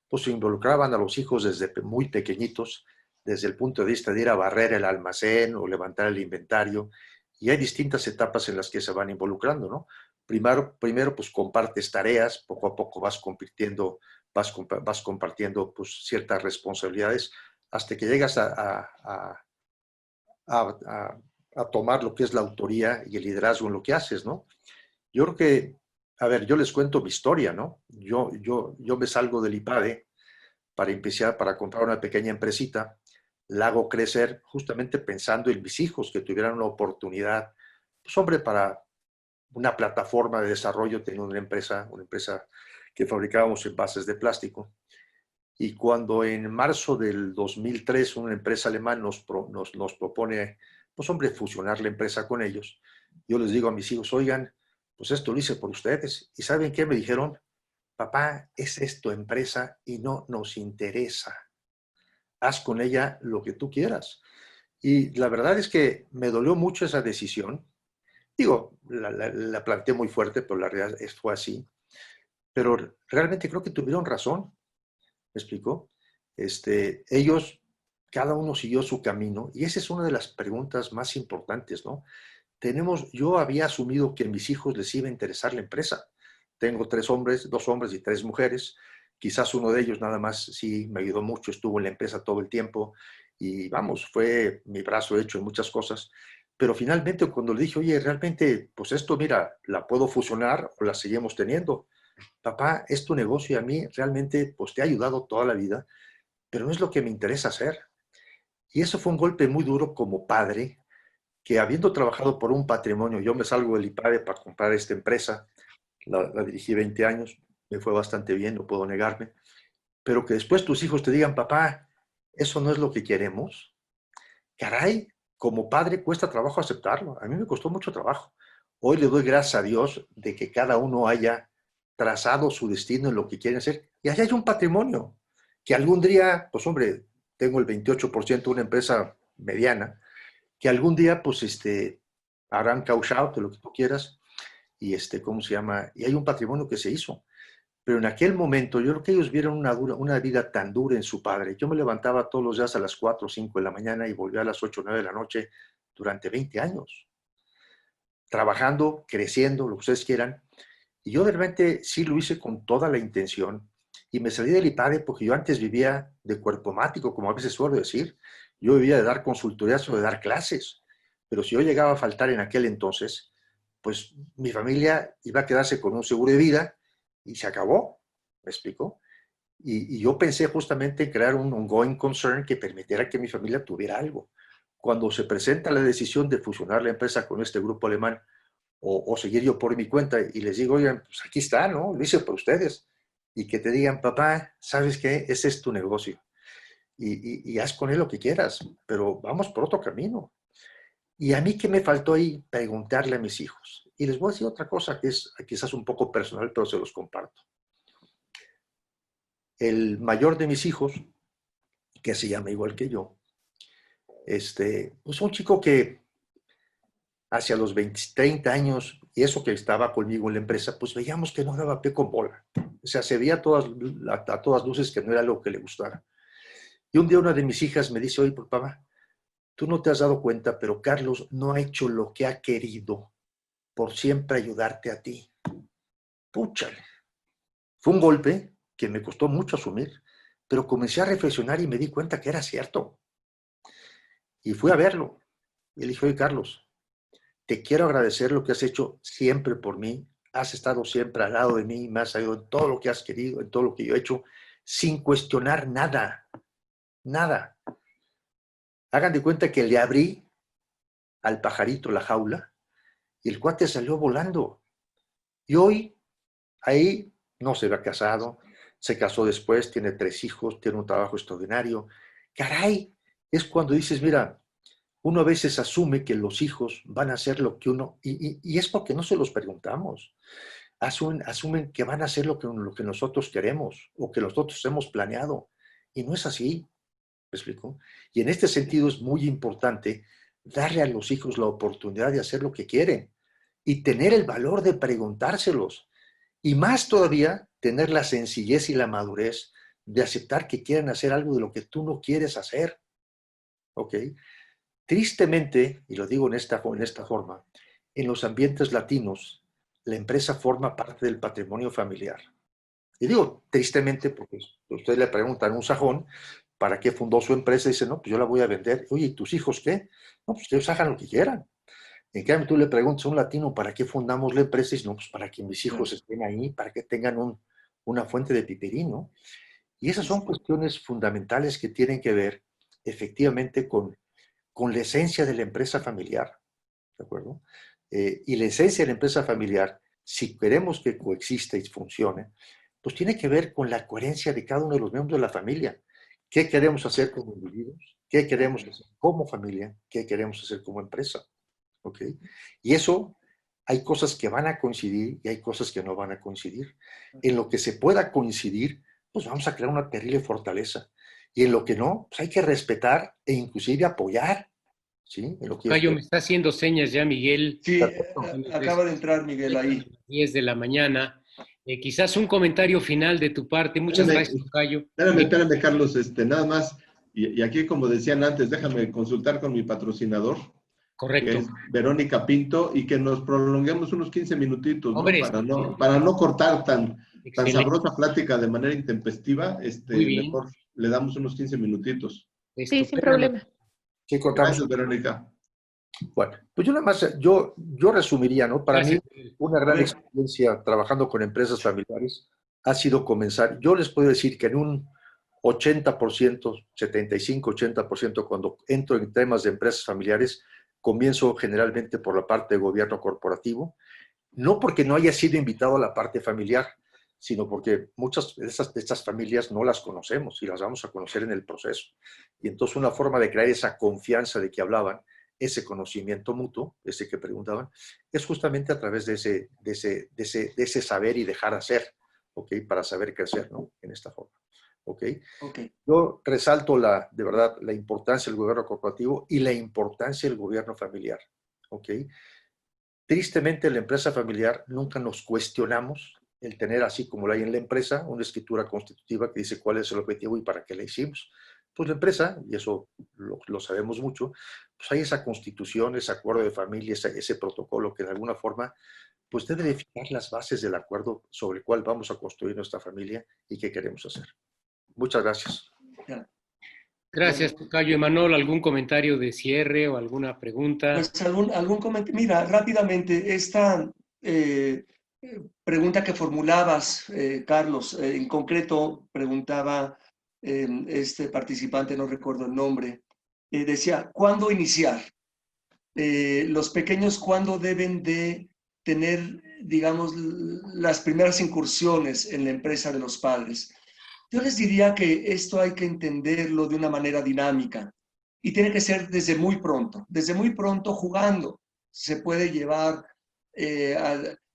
pues se involucraban a los hijos desde muy pequeñitos, desde el punto de vista de ir a barrer el almacén o levantar el inventario, y hay distintas etapas en las que se van involucrando, ¿no? primero pues compartes tareas, poco a poco vas compartiendo pues ciertas responsabilidades hasta que llegas a tomar lo que es la autoría y el liderazgo en lo que haces, ¿no? Yo creo que, a ver, yo les cuento mi historia, ¿no? Yo me salgo del IPADE para comprar una pequeña empresita, la hago crecer justamente pensando en mis hijos que tuvieran una oportunidad, pues hombre, para una plataforma de desarrollo, tenía una empresa que fabricábamos envases de plástico. Y cuando en marzo del 2003 una empresa alemana nos propone, pues hombre, fusionar la empresa con ellos, yo les digo a mis hijos, oigan, pues esto lo hice por ustedes. ¿Y saben qué me dijeron? Papá, esa es tu empresa y no nos interesa. Haz con ella lo que tú quieras. Y la verdad es que me dolió mucho esa decisión. Digo, la planteé muy fuerte, pero la realidad fue así. Pero realmente creo que tuvieron razón. ¿Me explicó? Ellos, cada uno siguió su camino y esa es una de las preguntas más importantes, ¿no? Yo había asumido que a mis hijos les iba a interesar la empresa. Tengo 2 hombres y 3 mujeres. Quizás uno de ellos nada más sí me ayudó mucho, estuvo en la empresa todo el tiempo y vamos, fue mi brazo hecho en muchas cosas. Pero finalmente cuando le dije, oye, realmente, pues esto, mira, la puedo fusionar o la seguimos teniendo. Papá, es tu negocio y a mí realmente pues te ha ayudado toda la vida, pero no es lo que me interesa hacer. Y eso fue un golpe muy duro como padre, que habiendo trabajado por un patrimonio, yo me salgo del IPADE para comprar esta empresa, la dirigí 20 años, me fue bastante bien, no puedo negarme, pero que después tus hijos te digan, papá, eso no es lo que queremos. Caray, como padre cuesta trabajo aceptarlo. A mí me costó mucho trabajo. Hoy le doy gracias a Dios de que cada uno haya trazado su destino en lo que quieren hacer. Y allá hay un patrimonio que algún día, pues hombre, tengo el 28% de una empresa mediana, que algún día, pues, harán cash out de lo que tú quieras y, ¿cómo se llama? Y hay un patrimonio que se hizo. Pero en aquel momento, yo creo que ellos vieron una vida tan dura en su padre. Yo me levantaba todos los días a las 4 o 5 de la mañana y volvía a las 8 o 9 de la noche durante 20 años, trabajando, creciendo, lo que ustedes quieran. Y yo de repente sí lo hice con toda la intención y me salí del IPADE porque yo antes vivía de cuerpo mático, como a veces suelo decir. Yo vivía de dar consultorías o de dar clases. Pero si yo llegaba a faltar en aquel entonces, pues mi familia iba a quedarse con un seguro de vida y se acabó, ¿me explico? Y yo pensé justamente en crear un ongoing concern que permitiera que mi familia tuviera algo. Cuando se presenta la decisión de fusionar la empresa con este grupo alemán o seguir yo por mi cuenta y les digo, oigan, pues aquí está, ¿no? Lo hice por ustedes. Y que te digan, papá, ¿sabes qué? Ese es tu negocio. Y haz con él lo que quieras, pero vamos por otro camino. Y a mí, ¿qué me faltó ahí? Preguntarle a mis hijos. Y les voy a decir otra cosa que es quizás un poco personal, pero se los comparto. El mayor de mis hijos, que se llama igual que yo, pues un chico que hacia los 20, 30 años, y eso que estaba conmigo en la empresa, pues veíamos que no daba pie con bola. O sea, se veía a todas luces que no era lo que le gustara. Y un día una de mis hijas me dice, oye, papá, tú no te has dado cuenta, pero Carlos no ha hecho lo que ha querido por siempre ayudarte a ti. Púchale. Fue un golpe que me costó mucho asumir, pero comencé a reflexionar y me di cuenta que era cierto. Y fui a verlo. Y le dije, oye, Carlos, te quiero agradecer lo que has hecho siempre por mí. Has estado siempre al lado de mí, me has ayudado en todo lo que has querido, en todo lo que yo he hecho, sin cuestionar nada. Nada. Hagan de cuenta que le abrí al pajarito la jaula y el cuate salió volando. Y hoy, ahí, no se había casado, se casó después, tiene 3 hijos, tiene un trabajo extraordinario. Caray, es cuando dices, mira, uno a veces asume que los hijos van a hacer lo que uno, y es porque no se los preguntamos. Asumen que van a hacer lo que nosotros queremos o que nosotros hemos planeado. Y no es así, ¿me explico? Y en este sentido es muy importante darle a los hijos la oportunidad de hacer lo que quieren y tener el valor de preguntárselos. Y más todavía, tener la sencillez y la madurez de aceptar que quieren hacer algo de lo que tú no quieres hacer. ¿Ok? Tristemente, y lo digo en esta forma, en los ambientes latinos, la empresa forma parte del patrimonio familiar. Y digo, tristemente, porque usted le preguntan a un sajón, ¿para qué fundó su empresa? Y dice, no, pues yo la voy a vender. Oye, ¿y tus hijos qué? No, pues que ellos hagan lo que quieran. En cambio, tú le preguntas a un latino, ¿para qué fundamos la empresa? Y dice, no, pues para que mis hijos estén ahí, para que tengan una fuente de piperín, ¿no? Y esas son cuestiones fundamentales que tienen que ver efectivamente con la esencia de la empresa familiar, ¿de acuerdo? Y la esencia de la empresa familiar, si queremos que coexista y funcione, pues tiene que ver con la coherencia de cada uno de los miembros de la familia. ¿Qué queremos hacer como individuos? ¿Qué queremos hacer como familia? ¿Qué queremos hacer como empresa? ¿Ok? Y eso, hay cosas que van a coincidir y hay cosas que no van a coincidir. En lo que se pueda coincidir, pues vamos a crear una terrible fortaleza. Y en lo que no, pues hay que respetar e inclusive apoyar. ¿Sí? En lo que Cayo, me está haciendo señas ya, Miguel. Sí, Perfecto. acaba de entrar Miguel ahí. 10 de la mañana. Quizás un comentario final de tu parte. Muchas gracias, Cayo. Espérame, Carlos, nada más. Y aquí, como decían antes, déjame consultar con mi patrocinador, Correcto. que es Verónica Pinto, y que nos prolonguemos unos 15 minutitos, ¿no? Hombre, Para no cortar tan sabrosa excelente. plática de manera intempestiva, Muy bien. mejor le damos unos 15 minutitos. Sí, sin problema. Sí, contamos. Gracias, Verónica. Bueno, pues yo nada más, yo resumiría, ¿no? Para Gracias. mí, una gran experiencia trabajando con empresas familiares ha sido comenzar. Yo les puedo decir que en un 80%, 75, 80%, cuando entro en temas de empresas familiares, comienzo generalmente por la parte de gobierno corporativo, no porque no haya sido invitado a la parte familiar, sino porque muchas de estas familias no las conocemos y las vamos a conocer en el proceso. Y entonces una forma de crear esa confianza de que hablaban, ese conocimiento mutuo, ese que preguntaban, es justamente a través de ese saber y dejar hacer, ¿ok? Para saber crecer, ¿no? En esta forma, ¿ok? Yo resalto de verdad la importancia del gobierno corporativo y la importancia del gobierno familiar, ¿ok? Tristemente, en la empresa familiar nunca nos cuestionamos el tener, así como lo hay en la empresa, una escritura constitutiva que dice cuál es el objetivo y para qué la hicimos. Pues la empresa, y eso lo sabemos mucho, pues hay esa constitución, ese acuerdo de familia, ese protocolo que de alguna forma pues debe de fijar las bases del acuerdo sobre el cual vamos a construir nuestra familia y qué queremos hacer. Muchas gracias. Gracias, Cayo. Emanuel, ¿algún comentario de cierre o alguna pregunta? Pues algún comentario. Mira, rápidamente, esta pregunta que formulabas, Carlos, en concreto preguntaba este participante, no recuerdo el nombre, decía, ¿cuándo iniciar? Los pequeños, ¿cuándo deben de tener, digamos, las primeras incursiones en la empresa de los padres? Yo les diría que esto hay que entenderlo de una manera dinámica y tiene que ser desde muy pronto jugando. Se puede llevar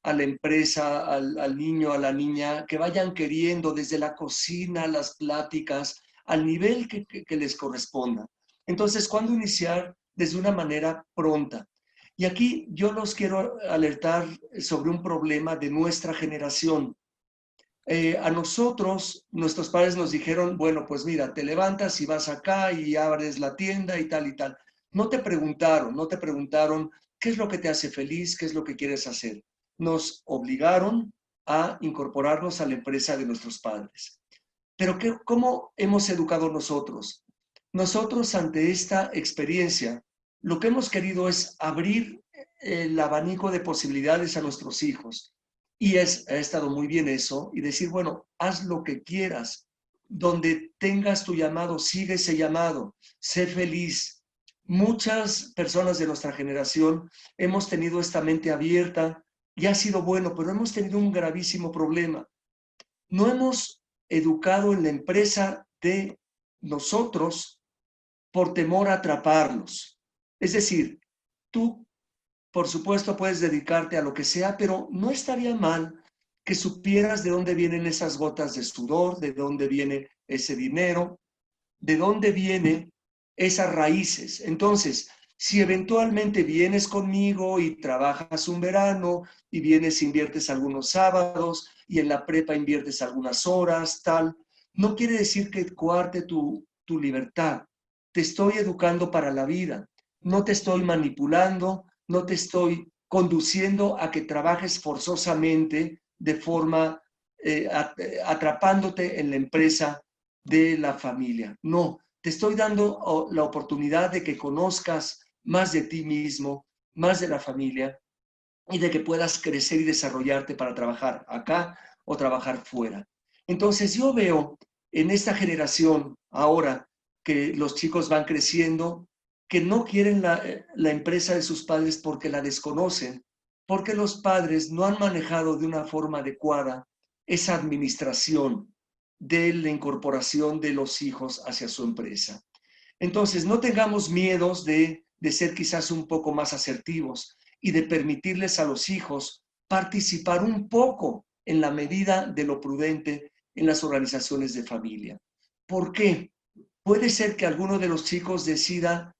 a la empresa, al niño, a la niña, que vayan queriendo desde la cocina, las pláticas, al nivel que les corresponda. Entonces, ¿cuándo iniciar? Desde una manera pronta. Y aquí yo los quiero alertar sobre un problema de nuestra generación. A nosotros, nuestros padres nos dijeron, bueno, pues mira, te levantas y vas acá y abres la tienda y tal y tal. No te preguntaron qué es lo que te hace feliz, qué es lo que quieres hacer. Nos obligaron a incorporarnos a la empresa de nuestros padres. Pero ¿cómo hemos educado nosotros? Nosotros ante esta experiencia, lo que hemos querido es abrir el abanico de posibilidades a nuestros hijos. Y ha estado muy bien eso, y decir, bueno, haz lo que quieras, donde tengas tu llamado, sigue ese llamado, sé feliz. Muchas personas de nuestra generación hemos tenido esta mente abierta y ha sido bueno, pero hemos tenido un gravísimo problema. No hemos educado en la empresa de nosotros por temor a atraparlos. Es decir, tú por supuesto, puedes dedicarte a lo que sea, pero no estaría mal que supieras de dónde vienen esas gotas de sudor, de dónde viene ese dinero, de dónde vienen esas raíces. Entonces, si eventualmente vienes conmigo y trabajas un verano y vienes, inviertes algunos sábados y en la prepa inviertes algunas horas, tal, no quiere decir que coarte tu libertad. Te estoy educando para la vida. No te estoy manipulando, no te estoy conduciendo a que trabajes forzosamente de forma atrapándote en la empresa de la familia. No, te estoy dando la oportunidad de que conozcas más de ti mismo, más de la familia y de que puedas crecer y desarrollarte para trabajar acá o trabajar fuera. Entonces yo veo en esta generación ahora que los chicos van creciendo, que no quieren la empresa de sus padres porque la desconocen, porque los padres no han manejado de una forma adecuada esa administración de la incorporación de los hijos hacia su empresa. Entonces, no tengamos miedos de ser quizás un poco más asertivos y de permitirles a los hijos participar un poco en la medida de lo prudente en las organizaciones de familia. ¿Por qué? Puede ser que alguno de los chicos decida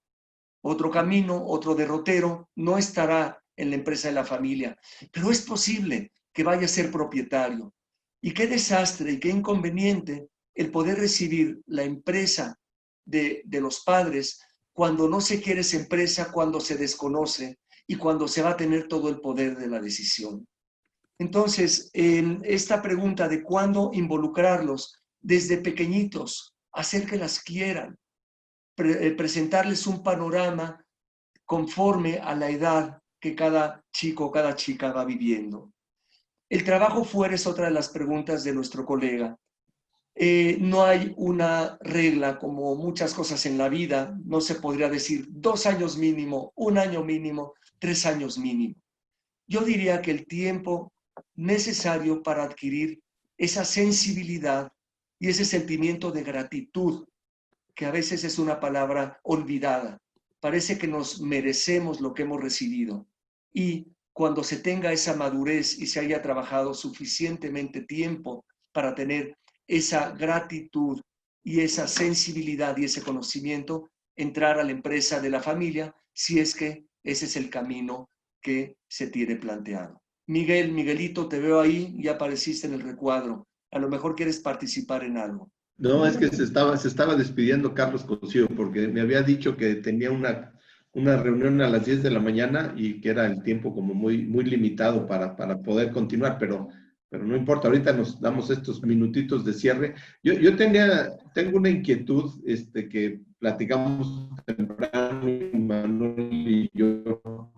otro camino, otro derrotero, no estará en la empresa de la familia, pero es posible que vaya a ser propietario. Y qué desastre y qué inconveniente el poder recibir la empresa de los padres cuando no se quiere esa empresa, cuando se desconoce y cuando se va a tener todo el poder de la decisión. Entonces, esta pregunta de cuándo involucrarlos desde pequeñitos, hacer que las quieran, presentarles un panorama conforme a la edad que cada chico o cada chica va viviendo. El trabajo fuera es otra de las preguntas de nuestro colega. No hay una regla, como muchas cosas en la vida, no se podría decir 2 años mínimo, 1 año mínimo, 3 años mínimo. Yo diría que el tiempo necesario para adquirir esa sensibilidad y ese sentimiento de gratitud, que a veces es una palabra olvidada, parece que nos merecemos lo que hemos recibido. Y cuando se tenga esa madurez y se haya trabajado suficientemente tiempo para tener esa gratitud y esa sensibilidad y ese conocimiento, entrar a la empresa de la familia, si es que ese es el camino que se tiene planteado. Miguelito, te veo ahí, ya apareciste en el recuadro. A lo mejor quieres participar en algo. No, es que se estaba despidiendo Carlos Cosío porque me había dicho que tenía una reunión a las 10 de la mañana y que era el tiempo como muy, muy limitado para poder continuar, pero no importa, ahorita nos damos estos minutitos de cierre. Yo tengo una inquietud que platicamos temprano, Manuel y yo,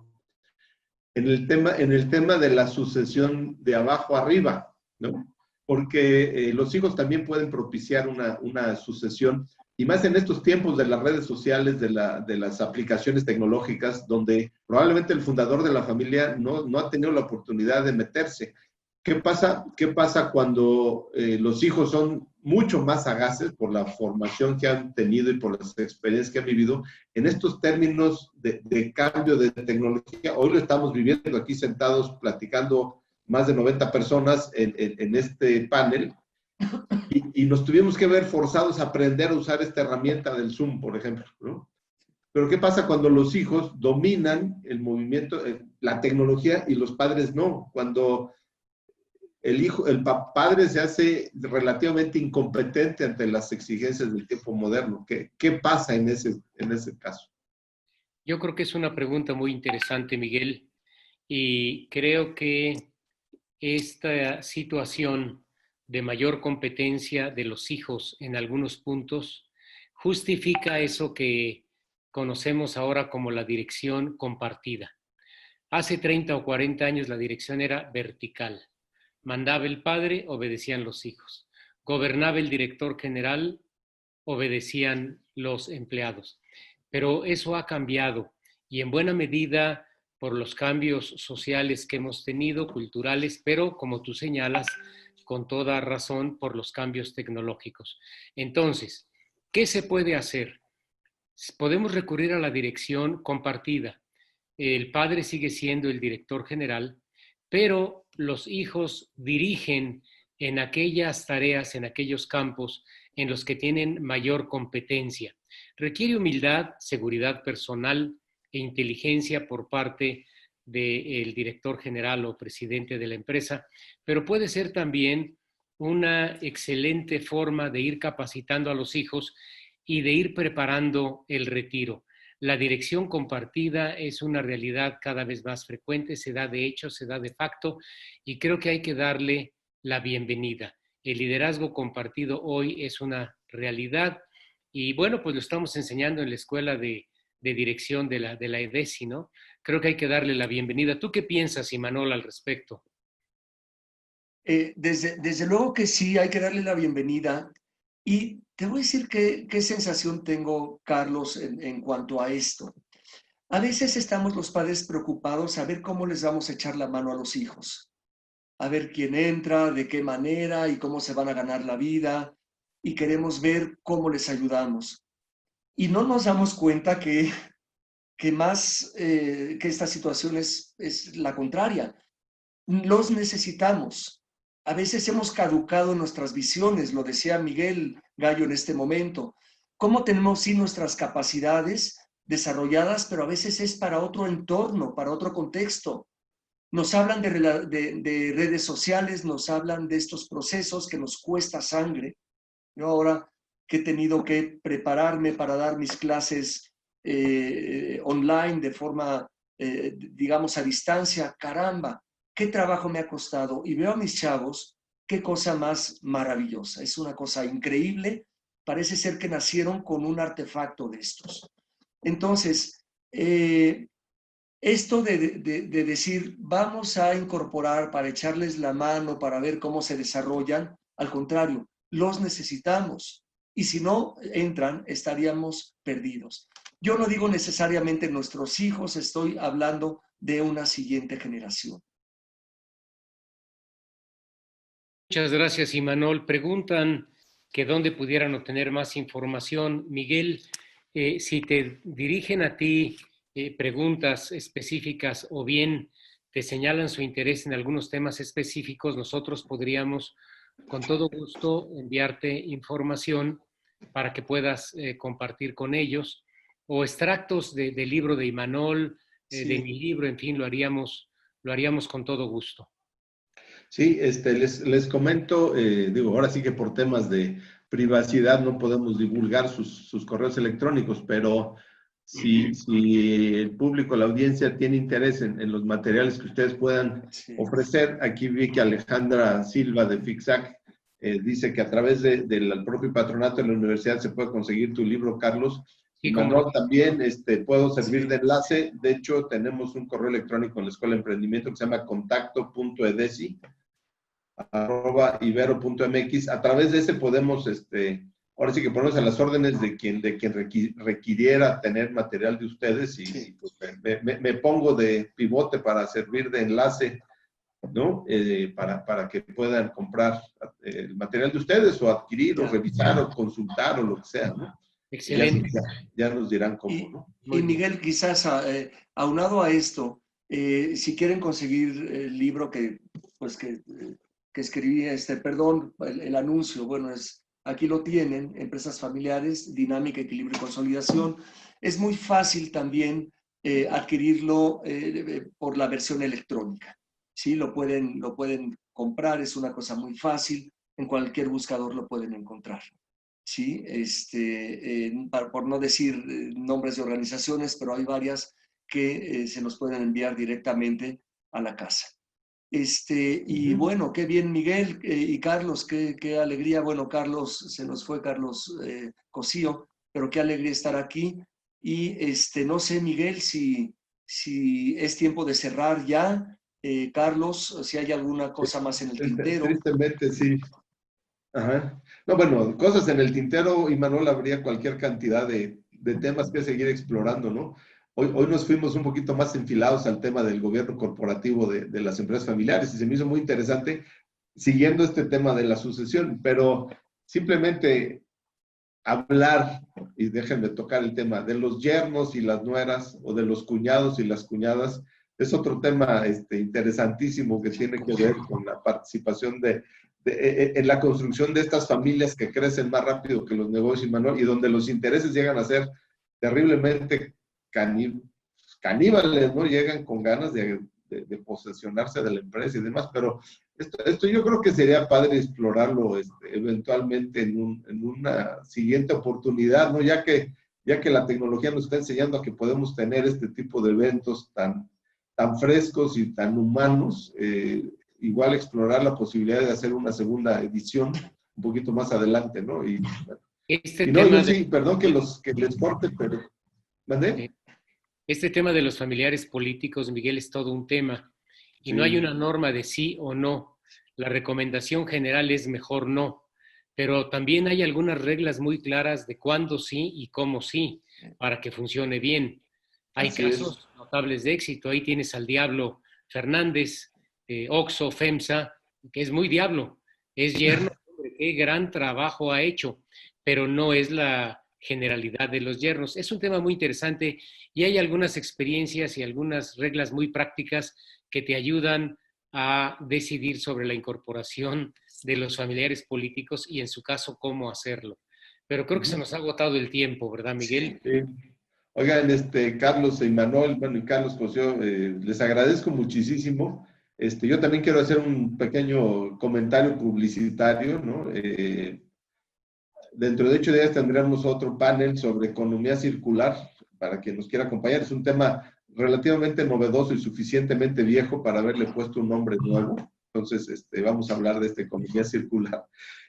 en el tema de la sucesión de abajo arriba, ¿no? Porque los hijos también pueden propiciar una sucesión, y más en estos tiempos de las redes sociales, de las aplicaciones tecnológicas, donde probablemente el fundador de la familia no ha tenido la oportunidad de meterse. ¿Qué pasa cuando los hijos son mucho más sagaces por la formación que han tenido y por las experiencias que han vivido en estos términos de cambio de tecnología? Hoy lo estamos viviendo aquí sentados platicando más de 90 personas en este panel y nos tuvimos que ver forzados a aprender a usar esta herramienta del Zoom, por ejemplo, ¿no? Pero ¿qué pasa cuando los hijos dominan el movimiento, la tecnología y los padres no? Cuando el padre se hace relativamente incompetente ante las exigencias del tiempo moderno. ¿Qué pasa en ese caso? Yo creo que es una pregunta muy interesante, Miguel, y creo que esta situación de mayor competencia de los hijos en algunos puntos justifica eso que conocemos ahora como la dirección compartida. Hace 30 o 40 años la dirección era vertical. Mandaba el padre, obedecían los hijos. Gobernaba el director general, obedecían los empleados. Pero eso ha cambiado y en buena medida por los cambios sociales que hemos tenido, culturales, pero como tú señalas, con toda razón, por los cambios tecnológicos. Entonces, ¿qué se puede hacer? Podemos recurrir a la dirección compartida. El padre sigue siendo el director general, pero los hijos dirigen en aquellas tareas, en aquellos campos en los que tienen mayor competencia. Requiere humildad, seguridad personal e inteligencia por parte del director general o presidente de la empresa, pero puede ser también una excelente forma de ir capacitando a los hijos y de ir preparando el retiro. la dirección compartida es una realidad cada vez más frecuente, se da de hecho, se da de facto, y creo que hay que darle la bienvenida. El liderazgo compartido hoy es una realidad y bueno, pues lo estamos enseñando en la escuela de dirección de la EDESI, ¿no? Creo que hay que darle la bienvenida. ¿Tú qué piensas, Imanol, al respecto? Desde luego que sí, hay que darle la bienvenida. Y te voy a decir qué sensación tengo, Carlos, en cuanto a esto. A veces estamos los padres preocupados a ver cómo les vamos a echar la mano a los hijos, a ver quién entra, de qué manera y cómo se van a ganar la vida, y queremos ver cómo les ayudamos. Y no nos damos cuenta que más que esta situación es la contraria. Los necesitamos. A veces hemos caducado en nuestras visiones, lo decía Miguel Gallo en este momento. ¿Cómo tenemos sí nuestras capacidades desarrolladas, pero a veces es para otro entorno, para otro contexto? Nos hablan de redes sociales, nos hablan de estos procesos que nos cuesta sangre. Yo ahora que he tenido que prepararme para dar mis clases online de forma, digamos, a distancia, caramba, qué trabajo me ha costado. Y veo a mis chavos, qué cosa más maravillosa. Es una cosa increíble. Parece ser que nacieron con un artefacto de estos. Entonces, esto de decir, vamos a incorporar para echarles la mano, para ver cómo se desarrollan, al contrario, los necesitamos. Y si no entran, estaríamos perdidos. Yo no digo necesariamente nuestros hijos, estoy hablando de una siguiente generación. Muchas gracias, Imanol. Preguntan que dónde pudieran obtener más información. Miguel, si te dirigen a ti preguntas específicas o bien te señalan su interés en algunos temas específicos, nosotros podríamos con todo gusto enviarte información para que puedas compartir con ellos, o extractos del libro de Imanol, Sí. de mi libro, en fin, lo haríamos con todo gusto. Sí, les comento, digo, ahora sí que por temas de privacidad no podemos divulgar sus correos electrónicos, pero si el público, la audiencia tiene interés en los materiales que ustedes puedan ofrecer, aquí vi que Alejandra Silva de FICSAC dice que a través del propio patronato de la universidad se puede conseguir tu libro, Carlos. Sí, Y Manuel, también puedo servir de enlace. De hecho, tenemos un correo electrónico en la Escuela de Emprendimiento que se llama contacto.edesi@ibero.mx. A través de ese podemos, ahora sí que ponernos a las órdenes de quien requiriera tener material de ustedes y pues, me pongo de pivote para servir de enlace, ¿no? Para que puedan comprar el material de ustedes o adquirir o revisar o consultar o lo que sea, ¿no? Excelente. Ya nos dirán cómo, ¿no? Y Miguel, quizás aunado a esto, si quieren conseguir el libro que escribí, perdón, el anuncio, bueno, aquí lo tienen, Empresas Familiares, Dinámica, Equilibrio y Consolidación. Es muy fácil también adquirirlo por la versión electrónica. Sí, lo pueden comprar, es una cosa muy fácil, en cualquier buscador lo pueden encontrar. Sí, por no decir nombres de organizaciones, pero hay varias que se nos pueden enviar directamente a la casa. Y bueno, qué bien, Miguel y Carlos, qué alegría. Bueno, Carlos, se nos fue Carlos Cosío, pero qué alegría estar aquí. Y no sé, Miguel, si es tiempo de cerrar ya. Carlos, si hay alguna cosa más en el tintero. Tristemente, sí. Ajá. No, bueno, cosas en el tintero, Imanol, habría cualquier cantidad de temas que seguir explorando, ¿no? Hoy nos fuimos un poquito más enfilados al tema del gobierno corporativo de las empresas familiares y se me hizo muy interesante siguiendo este tema de la sucesión, pero simplemente hablar, y déjenme tocar el tema, de los yernos y las nueras o de los cuñados y las cuñadas, es otro tema interesantísimo que tiene que ver con la participación en la construcción de estas familias que crecen más rápido que los negocios, Manuel, y donde los intereses llegan a ser terriblemente caníbales, ¿no? Llegan con ganas de posesionarse de la empresa y demás, pero esto yo creo que sería padre explorarlo eventualmente en una siguiente oportunidad, ¿no? Ya que ya que la tecnología nos está enseñando a que podemos tener este tipo de eventos tan frescos y tan humanos, igual explorar la posibilidad de hacer una segunda edición un poquito más adelante, ¿no? Y, bueno, Este y no, tema yo sí, perdón que les corte, pero... ¿Mandé? Este tema de los familiares políticos, Miguel, es todo un tema y no hay una norma de sí o no. La recomendación general es mejor no, pero también hay algunas reglas muy claras de cuándo sí y cómo sí, para que funcione bien. Hay Así casos notables de éxito. Ahí tienes al Diablo Fernández, Oxo, FEMSA, que es muy diablo. Es yerno, hombre, qué gran trabajo ha hecho, pero no es la generalidad de los yernos. Es un tema muy interesante y hay algunas experiencias y algunas reglas muy prácticas que te ayudan a decidir sobre la incorporación de los familiares políticos y en su caso cómo hacerlo. Pero creo que se nos ha agotado el tiempo, ¿verdad, Miguel? Sí. Oigan, Carlos y Manuel, bueno, y Carlos, pues yo les agradezco muchísimo. Yo también quiero hacer un pequeño comentario publicitario, ¿no? Dentro de 8 días tendremos otro panel sobre economía circular, para quien nos quiera acompañar. Es un tema relativamente novedoso y suficientemente viejo para haberle puesto un nombre nuevo. Entonces, vamos a hablar de esta economía circular.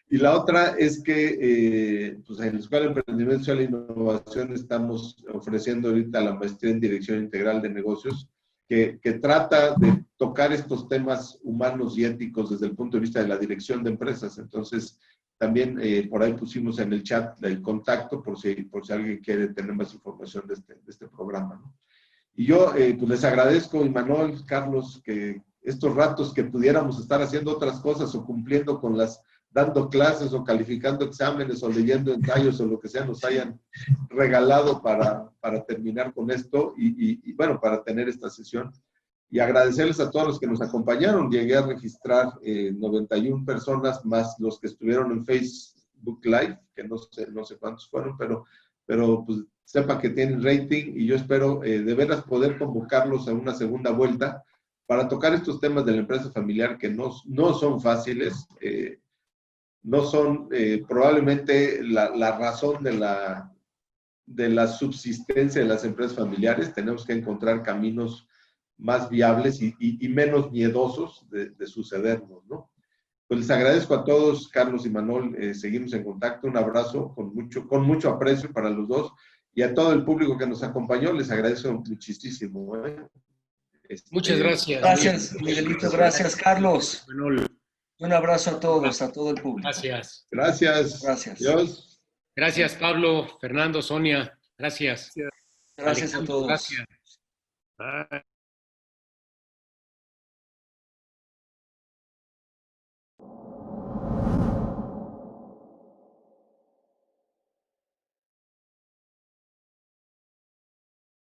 Y la otra es que pues en la Escuela de Emprendimiento Social e Innovación estamos ofreciendo ahorita la maestría en Dirección Integral de Negocios, que trata de tocar estos temas humanos y éticos desde el punto de vista de la dirección de empresas. Entonces, también por ahí pusimos en el chat el contacto por si alguien quiere tener más información de este programa, ¿no? Y yo pues les agradezco, Imanol, Carlos, que estos ratos que pudiéramos estar haciendo otras cosas o cumpliendo con dando clases o calificando exámenes o leyendo ensayos o lo que sea, nos hayan regalado para terminar con esto y bueno, para tener esta sesión. Y agradecerles a todos los que nos acompañaron. Llegué a registrar 91 personas, más los que estuvieron en Facebook Live, que no sé cuántos fueron, pero pues sepa que tienen rating y yo espero de veras poder convocarlos a una segunda vuelta para tocar estos temas de la empresa familiar que no son fáciles, no son probablemente la razón de la subsistencia de las empresas familiares. Tenemos que encontrar caminos más viables y menos miedosos de sucedernos, ¿no? Pues les agradezco a todos, Carlos y Manuel, seguimos en contacto, un abrazo con mucho aprecio para los dos, y a todo el público que nos acompañó, les agradezco muchísimo. Muchas gracias. Gracias, Miguelito, gracias, Carlos. Manuel. Un abrazo a todos, a todo el público. Gracias. Gracias. Dios. Gracias, Pablo, Fernando, Sonia. Gracias. Gracias a todos. Gracias. Bye.